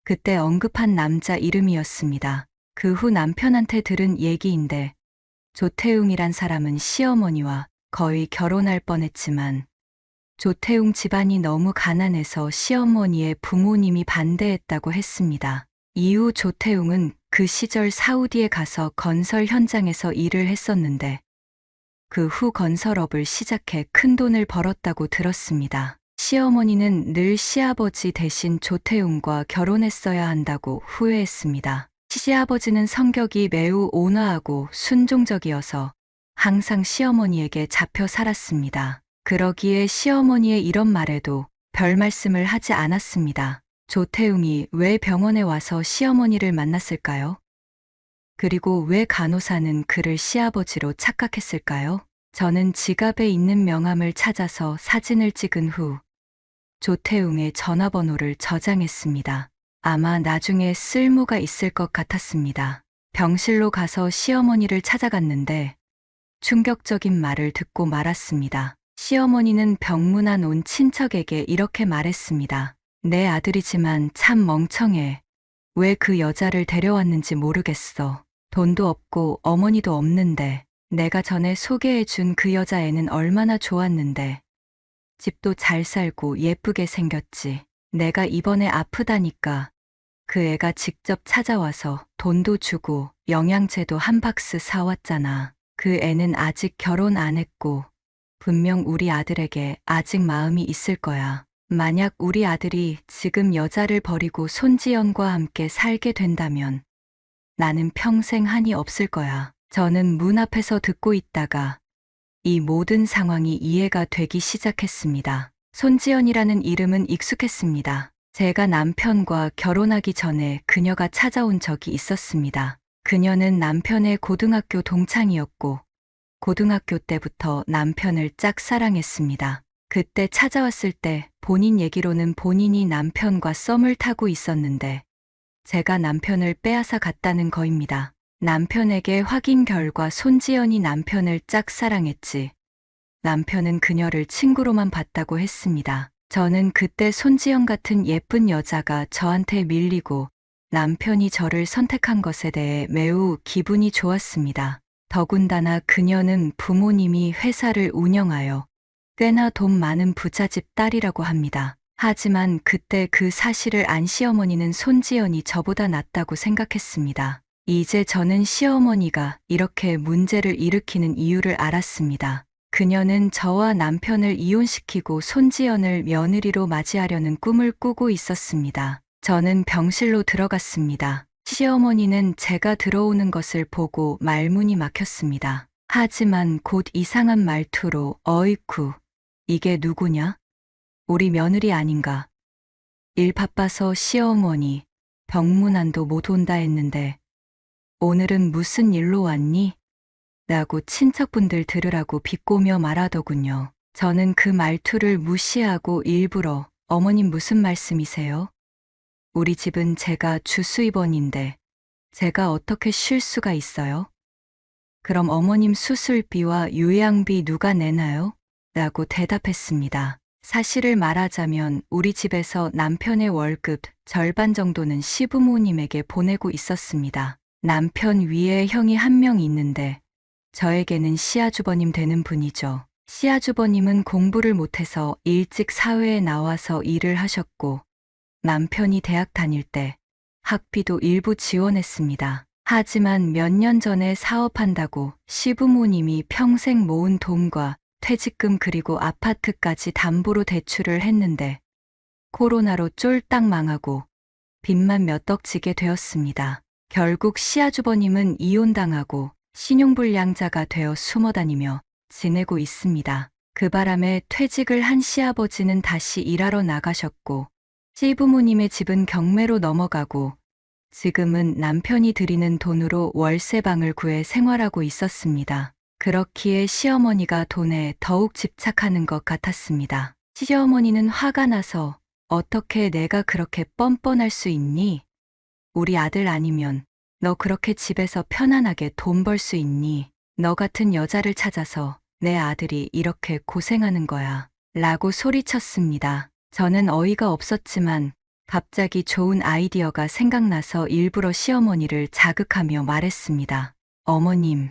그때 언급한 남자 이름이었습니다. 그 후 남편한테 들은 얘기인데 조태웅이란 사람은 시어머니와 거의 결혼할 뻔했지만 조태웅 집안이 너무 가난해서 시어머니의 부모님이 반대했다고 했습니다. 이후 조태웅은 그 시절 사우디에 가서 건설 현장에서 일을 했었는데 그 후 건설업을 시작해 큰 돈을 벌었다고 들었습니다. 시어머니는 늘 시아버지 대신 조태웅과 결혼했어야 한다고 후회했습니다. 시아버지는 성격이 매우 온화하고 순종적이어서 항상 시어머니에게 잡혀 살았습니다. 그러기에 시어머니의 이런 말에도 별 말씀을 하지 않았습니다. 조태웅이 왜 병원에 와서 시어머니를 만났을까요? 그리고 왜 간호사는 그를 시아버지로 착각했을까요? 저는 지갑에 있는 명함을 찾아서 사진을 찍은 후 조태웅의 전화번호를 저장했습니다. 아마 나중에 쓸모가 있을 것 같았습니다. 병실로 가서 시어머니를 찾아갔는데 충격적인 말을 듣고 말았습니다. 시어머니는 병문안 온 친척에게 이렇게 말했습니다. 내 아들이지만 참 멍청해. 왜 그 여자를 데려왔는지 모르겠어. 돈도 없고 어머니도 없는데 내가 전에 소개해준 그 여자애는 얼마나 좋았는데 집도 잘 살고 예쁘게 생겼지. 내가 이번에 아프다니까 그 애가 직접 찾아와서 돈도 주고 영양제도 한 박스 사왔잖아. 그 애는 아직 결혼 안 했고 분명 우리 아들에게 아직 마음이 있을 거야. 만약 우리 아들이 지금 여자를 버리고 손지연과 함께 살게 된다면 나는 평생 한이 없을 거야. 저는 문 앞에서 듣고 있다가 이 모든 상황이 이해가 되기 시작했습니다. 손지연이라는 이름은 익숙했습니다. 제가 남편과 결혼하기 전에 그녀가 찾아온 적이 있었습니다. 그녀는 남편의 고등학교 동창이었고 고등학교 때부터 남편을 짝사랑했습니다. 그때 찾아왔을 때 본인 얘기로는 본인이 남편과 썸을 타고 있었는데 제가 남편을 빼앗아 갔다는 거입니다. 남편에게 확인 결과 손지연이 남편을 짝사랑했지. 남편은 그녀를 친구로만 봤다고 했습니다. 저는 그때 손지연 같은 예쁜 여자가 저한테 밀리고 남편이 저를 선택한 것에 대해 매우 기분이 좋았습니다. 더군다나 그녀는 부모님이 회사를 운영하여 꽤나 돈 많은 부잣집 딸이라고 합니다. 하지만 그때 그 사실을 안 시어머니는 손지연이 저보다 낫다고 생각했습니다. 이제 저는 시어머니가 이렇게 문제를 일으키는 이유를 알았습니다. 그녀는 저와 남편을 이혼시키고 손지연을 며느리로 맞이하려는 꿈을 꾸고 있었습니다. 저는 병실로 들어갔습니다. 시어머니는 제가 들어오는 것을 보고 말문이 막혔습니다. 하지만 곧 이상한 말투로 어이쿠, 이게 누구냐? 우리 며느리 아닌가? 일 바빠서 시어머니, 병문안도 못 온다 했는데 오늘은 무슨 일로 왔니? 라고 친척분들 들으라고 비꼬며 말하더군요. 저는 그 말투를 무시하고 일부러 어머님 무슨 말씀이세요? 우리 집은 제가 주수입원인데 제가 어떻게 쉴 수가 있어요? 그럼 어머님 수술비와 요양비 누가 내나요? 라고 대답했습니다. 사실을 말하자면 우리 집에서 남편의 월급 절반 정도는 시부모님에게 보내고 있었습니다. 남편 위에 형이 한 명 있는데 저에게는 시아주버님 되는 분이죠. 시아주버님은 공부를 못해서 일찍 사회에 나와서 일을 하셨고 남편이 대학 다닐 때 학비도 일부 지원했습니다. 하지만 몇 년 전에 사업한다고 시부모님이 평생 모은 돈과 퇴직금 그리고 아파트까지 담보로 대출을 했는데 코로나로 쫄딱 망하고 빚만 몇 억 지게 되었습니다. 결국 시아주버님은 이혼당하고 신용불량자가 되어 숨어다니며 지내고 있습니다. 그 바람에 퇴직을 한 시아버지는 다시 일하러 나가셨고 시부모님의 집은 경매로 넘어가고 지금은 남편이 들이는 돈으로 월세방을 구해 생활하고 있었습니다. 그렇기에 시어머니가 돈에 더욱 집착하는 것 같았습니다. 시어머니는 화가 나서 어떻게 내가 그렇게 뻔뻔할 수 있니? 우리 아들 아니면 너 그렇게 집에서 편안하게 돈 벌 수 있니? 너 같은 여자를 찾아서 내 아들이 이렇게 고생하는 거야. 라고 소리쳤습니다. 저는 어이가 없었지만 갑자기 좋은 아이디어가 생각나서 일부러 시어머니를 자극하며 말했습니다. 어머님,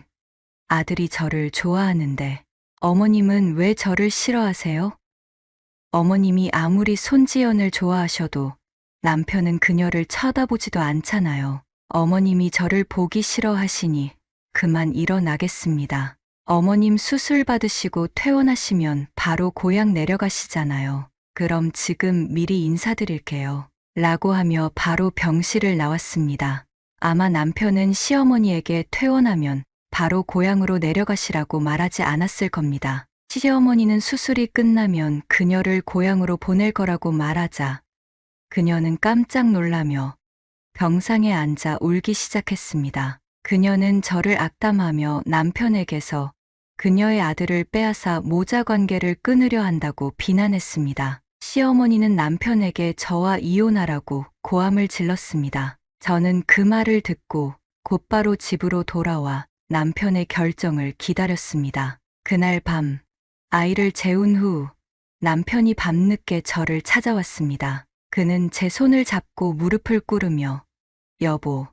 아들이 저를 좋아하는데 어머님은 왜 저를 싫어하세요? 어머님이 아무리 손지연을 좋아하셔도 남편은 그녀를 쳐다보지도 않잖아요. 어머님이 저를 보기 싫어하시니 그만 일어나겠습니다. 어머님 수술 받으시고 퇴원하시면 바로 고향 내려가시잖아요. 그럼 지금 미리 인사드릴게요. 라고 하며 바로 병실을 나왔습니다. 아마 남편은 시어머니에게 퇴원하면 바로 고향으로 내려가시라고 말하지 않았을 겁니다. 시어머니는 수술이 끝나면 그녀를 고향으로 보낼 거라고 말하자 그녀는 깜짝 놀라며 병상에 앉아 울기 시작했습니다. 그녀는 저를 악담하며 남편에게서 그녀의 아들을 빼앗아 모자 관계를 끊으려 한다고 비난했습니다. 시어머니는 남편에게 저와 이혼하라고 고함을 질렀습니다. 저는 그 말을 듣고 곧바로 집으로 돌아와 남편의 결정을 기다렸습니다. 그날 밤 아이를 재운 후 남편이 밤늦게 저를 찾아왔습니다. 그는 제 손을 잡고 무릎을 꿇으며 여보,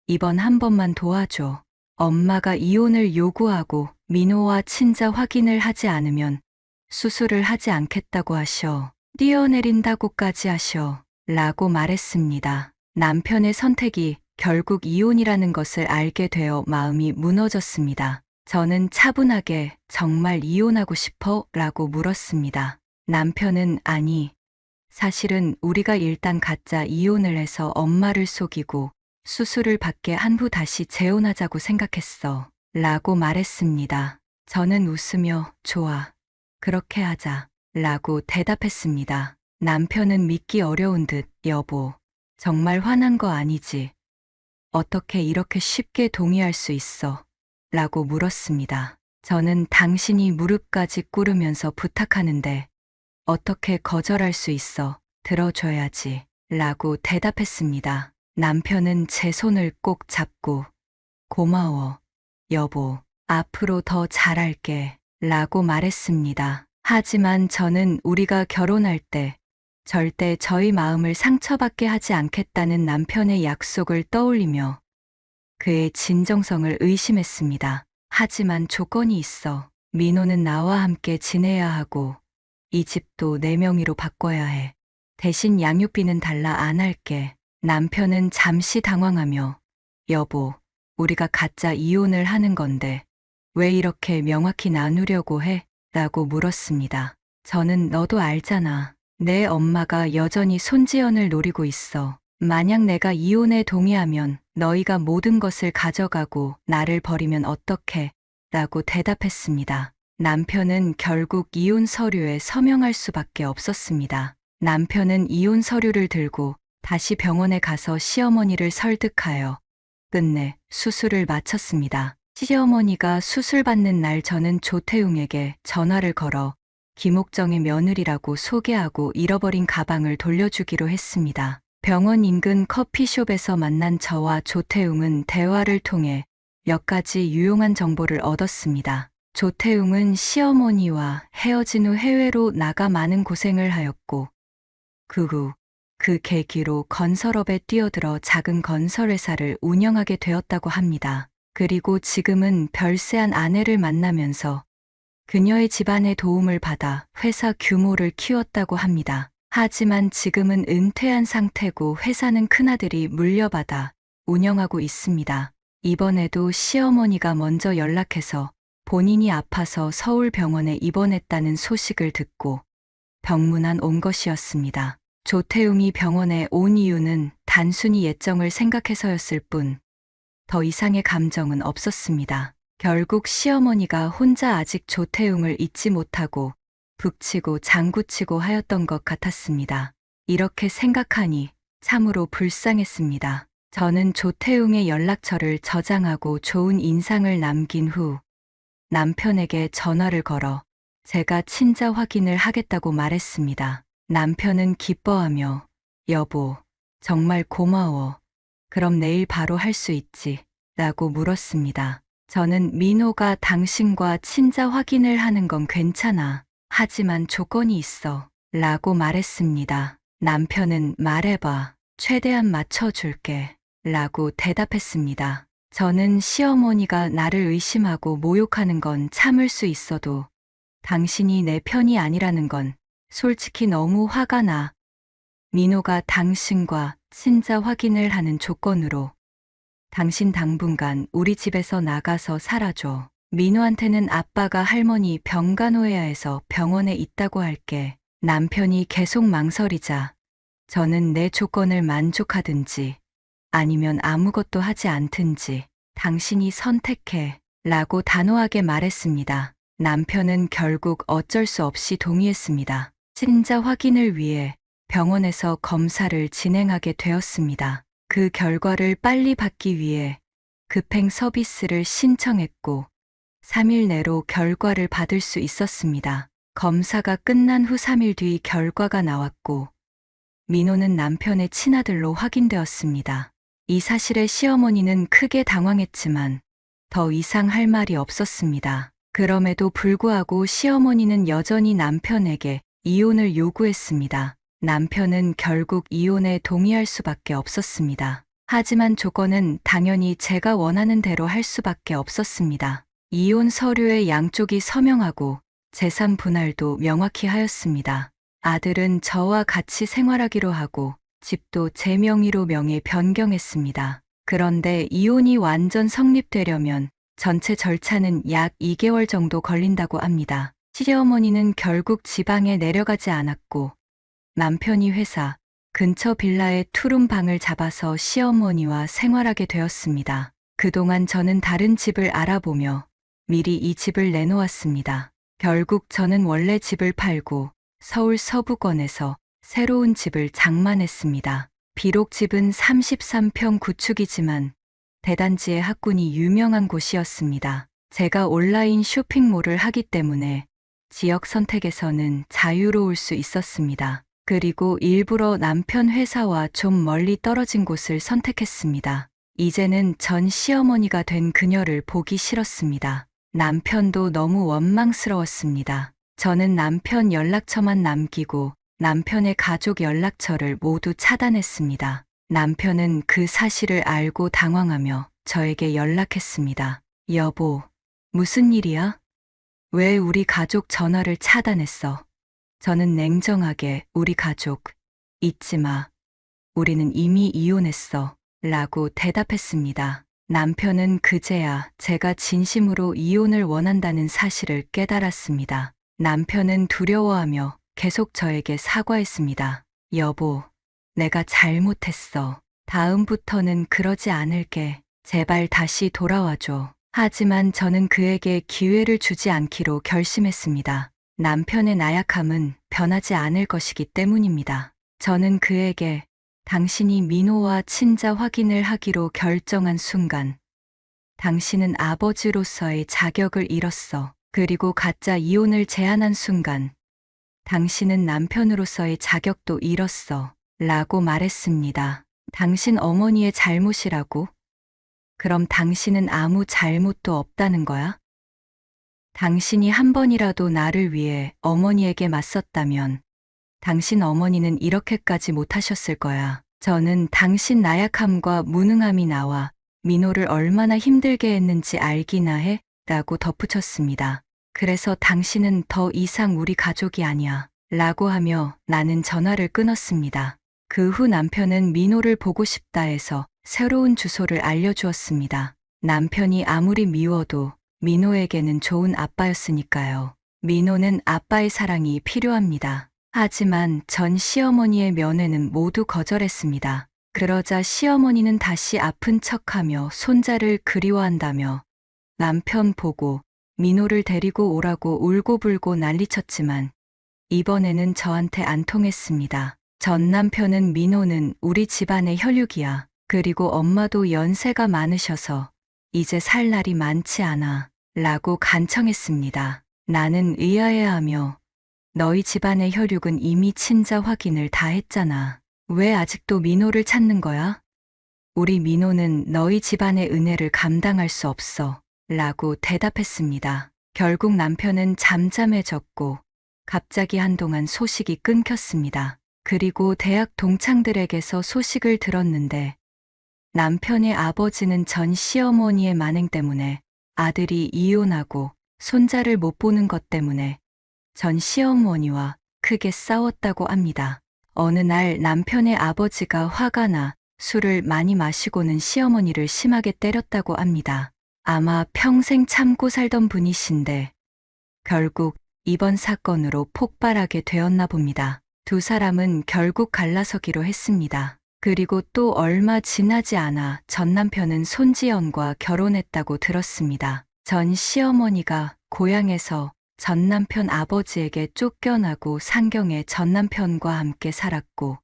이번 한 번만 도와줘. 엄마가 이혼을 요구하고 민호와 친자 확인을 하지 않으면 수술을 하지 않겠다고 하셔. 뛰어내린다고까지 하셔. 라고 말했습니다. 남편의 선택이 결국 이혼이라는 것을 알게 되어 마음이 무너졌습니다. 저는 차분하게 정말 이혼하고 싶어? 라고 물었습니다. 남편은 아니, 사실은 우리가 일단 가짜 이혼을 해서 엄마를 속이고 수술을 받게 한 후 다시 재혼하자고 생각했어. 라고 말했습니다. 저는 웃으며 좋아. 그렇게 하자. 라고 대답했습니다. 남편은 믿기 어려운 듯 여보, 정말 화난 거 아니지? 어떻게 이렇게 쉽게 동의할 수 있어? 라고 물었습니다. 저는 당신이 무릎까지 꿇으면서 부탁하는데 어떻게 거절할 수 있어? 들어줘야지. 라고 대답했습니다. 남편은 제 손을 꼭 잡고 고마워, 여보. 앞으로 더 잘할게. 라고 말했습니다. 하지만 저는 우리가 결혼할 때 절대 저희 마음을 상처받게 하지 않겠다는 남편의 약속을 떠올리며 그의 진정성을 의심했습니다. 하지만 조건이 있어. 민호는 나와 함께 지내야 하고 이 집도 내 명의로 바꿔야 해. 대신 양육비는 달라 안 할게. 남편은 잠시 당황하며 여보, 우리가 가짜 이혼을 하는 건데 왜 이렇게 명확히 나누려고 해? 라고 물었습니다. 저는 너도 알잖아. 내 엄마가 여전히 손지연을 노리고 있어. 만약 내가 이혼에 동의하면 너희가 모든 것을 가져가고 나를 버리면 어떡해? 라고 대답했습니다. 남편은 결국 이혼 서류에 서명할 수밖에 없었습니다. 남편은 이혼 서류를 들고 다시 병원에 가서 시어머니를 설득하여 끝내 수술을 마쳤습니다. 시어머니가 수술 받는 날 저는 조태웅에게 전화를 걸어 김옥정의 며느리라고 소개하고 잃어버린 가방을 돌려주기로 했습니다. 병원 인근 커피숍에서 만난 저와 조태웅은 대화를 통해 몇 가지 유용한 정보를 얻었습니다. 조태웅은 시어머니와 헤어진 후 해외로 나가 많은 고생을 하였고 그 후 그 계기로 건설업에 뛰어들어 작은 건설회사를 운영하게 되었다고 합니다. 그리고 지금은 별세한 아내를 만나면서 그녀의 집안의 도움을 받아 회사 규모를 키웠다고 합니다. 하지만 지금은 은퇴한 상태고 회사는 큰아들이 물려받아 운영하고 있습니다. 이번에도 시어머니가 먼저 연락해서 본인이 아파서 서울병원에 입원했다는 소식을 듣고 병문안 온 것이었습니다. 조태웅이 병원에 온 이유는 단순히 예정을 생각해서였을 뿐 더 이상의 감정은 없었습니다. 결국 시어머니가 혼자 아직 조태웅을 잊지 못하고 북치고 장구치고 하였던 것 같았습니다. 이렇게 생각하니 참으로 불쌍했습니다. 저는 조태웅의 연락처를 저장하고 좋은 인상을 남긴 후 남편에게 전화를 걸어 제가 친자 확인을 하겠다고 말했습니다. 남편은 기뻐하며 여보, 정말 고마워. 그럼 내일 바로 할 수 있지? 라고 물었습니다. 저는 민호가 당신과 친자 확인을 하는 건 괜찮아. 하지만 조건이 있어. 라고 말했습니다. 남편은 말해봐. 최대한 맞춰줄게. 라고 대답했습니다. 저는 시어머니가 나를 의심하고 모욕하는 건 참을 수 있어도 당신이 내 편이 아니라는 건 솔직히 너무 화가 나. 민호가 당신과 친자 확인을 하는 조건으로 당신 당분간 우리 집에서 나가서 살아줘. 민호한테는 아빠가 할머니 병간호해야해서 병원에 있다고 할게. 남편이 계속 망설이자 저는 내 조건을 만족하든지 아니면 아무것도 하지 않든지 당신이 선택해 라고 단호하게 말했습니다. 남편은 결국 어쩔 수 없이 동의했습니다. 친자 확인을 위해 병원에서 검사를 진행하게 되었습니다. 그 결과를 빨리 받기 위해 급행 서비스를 신청했고 3일 내로 결과를 받을 수 있었습니다. 검사가 끝난 후 3일 뒤 결과가 나왔고 민호는 남편의 친아들로 확인되었습니다. 이 사실에 시어머니는 크게 당황했지만 더 이상 할 말이 없었습니다. 그럼에도 불구하고 시어머니는 여전히 남편에게 이혼을 요구했습니다. 남편은 결국 이혼에 동의할 수밖에 없었습니다. 하지만 조건은 당연히 제가 원하는 대로 할 수밖에 없었습니다. 이혼 서류에 양쪽이 서명하고 재산 분할도 명확히 하였습니다. 아들은 저와 같이 생활하기로 하고 집도 제 명의로 명예 변경했습니다. 그런데 이혼이 완전 성립되려면 전체 절차는 약 2개월 정도 걸린다고 합니다. 시어머니는 결국 지방에 내려가지 않았고 남편이 회사 근처 빌라에 투룸 방을 잡아서 시어머니와 생활하게 되었습니다. 그동안 저는 다른 집을 알아보며 미리 이 집을 내놓았습니다. 결국 저는 원래 집을 팔고 서울 서부권에서 새로운 집을 장만했습니다. 비록 집은 33평 구축이지만 대단지의 학군이 유명한 곳이었습니다. 제가 온라인 쇼핑몰을 하기 때문에 지역 선택에서는 자유로울 수 있었습니다. 그리고 일부러 남편 회사와 좀 멀리 떨어진 곳을 선택했습니다. 이제는 전 시어머니가 된 그녀를 보기 싫었습니다. 남편도 너무 원망스러웠습니다. 저는 남편 연락처만 남기고 남편의 가족 연락처를 모두 차단했습니다. 남편은 그 사실을 알고 당황하며 저에게 연락했습니다. 여보, 무슨 일이야? 왜 우리 가족 전화를 차단했어? 저는 냉정하게 우리 가족, 잊지 마. 우리는 이미 이혼했어. 라고 대답했습니다. 남편은 그제야 제가 진심으로 이혼을 원한다는 사실을 깨달았습니다. 남편은 두려워하며 계속 저에게 사과했습니다. 여보, 내가 잘못했어. 다음부터는 그러지 않을게. 제발 다시 돌아와줘. 하지만 저는 그에게 기회를 주지 않기로 결심했습니다. 남편의 나약함은 변하지 않을 것이기 때문입니다. 저는 그에게 당신이 민호와 친자 확인을 하기로 결정한 순간 당신은 아버지로서의 자격을 잃었어. 그리고 가짜 이혼을 제안한 순간 당신은 남편으로서의 자격도 잃었어. 라고 말했습니다. 당신 어머니의 잘못이라고? 그럼 당신은 아무 잘못도 없다는 거야? 당신이 한 번이라도 나를 위해 어머니에게 맞섰다면 당신 어머니는 이렇게까지 못하셨을 거야. 저는 당신 나약함과 무능함이 나와 민호를 얼마나 힘들게 했는지 알기나 해? 라고 덧붙였습니다. 그래서 당신은 더 이상 우리 가족이 아니야. 라고 하며 나는 전화를 끊었습니다. 그 후 남편은 민호를 보고 싶다 해서 새로운 주소를 알려주었습니다. 남편이 아무리 미워도 민호에게는 좋은 아빠였으니까요. 민호는 아빠의 사랑이 필요합니다. 하지만 전 시어머니의 면회는 모두 거절했습니다. 그러자 시어머니는 다시 아픈 척하며 손자를 그리워한다며 남편 보고 민호를 데리고 오라고 울고불고 난리쳤지만 이번에는 저한테 안 통했습니다. 전 남편은 민호는 우리 집안의 혈육이야. 그리고 엄마도 연세가 많으셔서 이제 살 날이 많지 않아. 라고 간청했습니다. 나는 의아해하며 너희 집안의 혈육은 이미 친자 확인을 다 했잖아. 왜 아직도 민호를 찾는 거야? 우리 민호는 너희 집안의 은혜를 감당할 수 없어. 라고 대답했습니다. 결국 남편은 잠잠해졌고 갑자기 한동안 소식이 끊겼습니다. 그리고 대학 동창들에게서 소식을 들었는데 남편의 아버지는 전 시어머니의 만행 때문에 아들이 이혼하고 손자를 못 보는 것 때문에 전 시어머니와 크게 싸웠다고 합니다. 어느 날 남편의 아버지가 화가 나 술을 많이 마시고는 시어머니를 심하게 때렸다고 합니다. 아마 평생 참고 살던 분이신데 결국 이번 사건으로 폭발하게 되었나 봅니다. 두 사람은 결국 갈라서기로 했습니다. 그리고 또 얼마 지나지 않아 전 남편은 손지연과 결혼했다고 들었습니다. 전 시어머니가 고향에서 전 남편 아버지에게 쫓겨나고 상경에 전 남편과 함께 살았고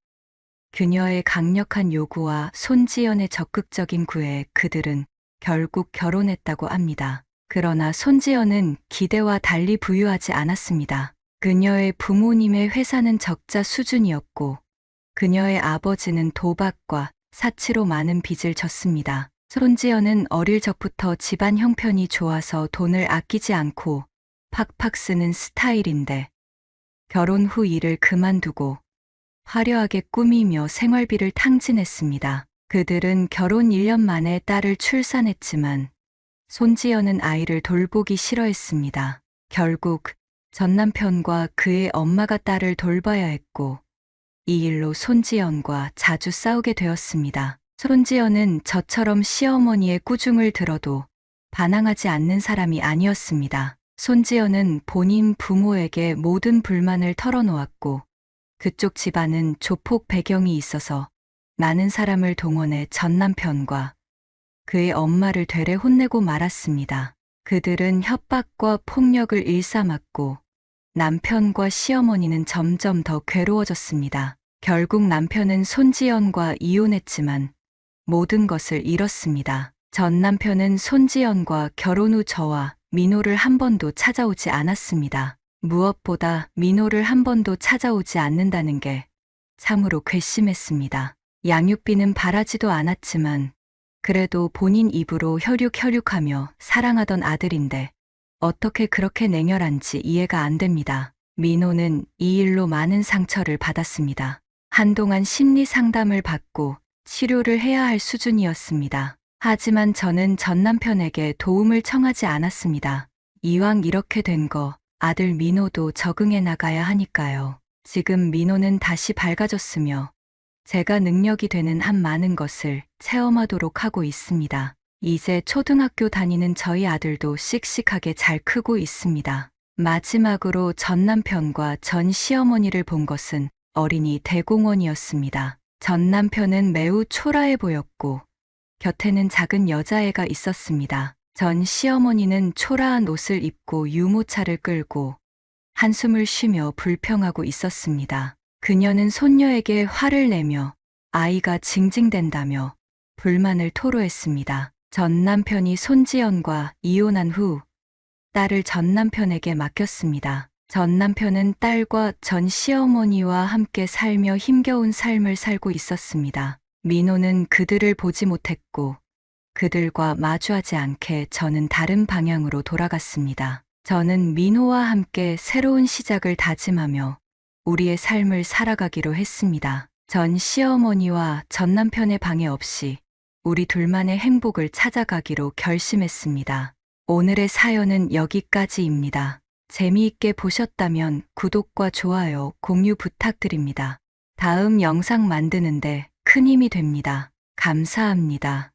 그녀의 강력한 요구와 손지연의 적극적인 구애에 그들은 결국 결혼했다고 합니다. 그러나 손지연은 기대와 달리 부유하지 않았습니다. 그녀의 부모님의 회사는 적자 수준이었고 그녀의 아버지는 도박과 사치로 많은 빚을 졌습니다. 손지연은 어릴 적부터 집안 형편이 좋아서 돈을 아끼지 않고 팍팍 쓰는 스타일인데 결혼 후 일을 그만두고 화려하게 꾸미며 생활비를 탕진했습니다. 그들은 결혼 1년 만에 딸을 출산했지만 손지연은 아이를 돌보기 싫어했습니다. 결국 전 남편과 그의 엄마가 딸을 돌봐야 했고 이 일로 손지연과 자주 싸우게 되었습니다. 손지연은 저처럼 시어머니의 꾸중을 들어도 반항하지 않는 사람이 아니었습니다. 손지연은 본인 부모에게 모든 불만을 털어놓았고 그쪽 집안은 조폭 배경이 있어서 많은 사람을 동원해 전 남편과 그의 엄마를 되레 혼내고 말았습니다. 그들은 협박과 폭력을 일삼았고 남편과 시어머니는 점점 더 괴로워졌습니다. 결국 남편은 손지연과 이혼했지만 모든 것을 잃었습니다. 전 남편은 손지연과 결혼 후 저와 민호를 한 번도 찾아오지 않았습니다. 무엇보다 민호를 한 번도 찾아오지 않는다는 게 참으로 괘씸했습니다. 양육비는 바라지도 않았지만 그래도 본인 입으로 혈육하며 사랑하던 아들인데 어떻게 그렇게 냉혈한지 이해가 안 됩니다. 민호는 이 일로 많은 상처를 받았습니다. 한동안 심리 상담을 받고 치료를 해야 할 수준이었습니다. 하지만 저는 전 남편에게 도움을 청하지 않았습니다. 이왕 이렇게 된 거 아들 민호도 적응해 나가야 하니까요. 지금 민호는 다시 밝아졌으며 제가 능력이 되는 한 많은 것을 체험하도록 하고 있습니다. 이제 초등학교 다니는 저희 아들도 씩씩하게 잘 크고 있습니다. 마지막으로 전 남편과 전 시어머니를 본 것은 어린이 대공원이었습니다. 전 남편은 매우 초라해 보였고 곁에는 작은 여자애가 있었습니다. 전 시어머니는 초라한 옷을 입고 유모차를 끌고 한숨을 쉬며 불평하고 있었습니다. 그녀는 손녀에게 화를 내며 아이가 징징댄다며 불만을 토로했습니다. 전 남편이 손지연과 이혼한 후 딸을 전 남편에게 맡겼습니다. 전 남편은 딸과 전 시어머니와 함께 살며 힘겨운 삶을 살고 있었습니다. 민호는 그들을 보지 못했고 그들과 마주하지 않게 저는 다른 방향으로 돌아갔습니다. 저는 민호와 함께 새로운 시작을 다짐하며 우리의 삶을 살아가기로 했습니다. 전 시어머니와 전 남편의 방해 없이 우리 둘만의 행복을 찾아가기로 결심했습니다. 오늘의 사연은 여기까지입니다. 재미있게 보셨다면 구독과 좋아요, 공유 부탁드립니다. 다음 영상 만드는데 큰 힘이 됩니다. 감사합니다.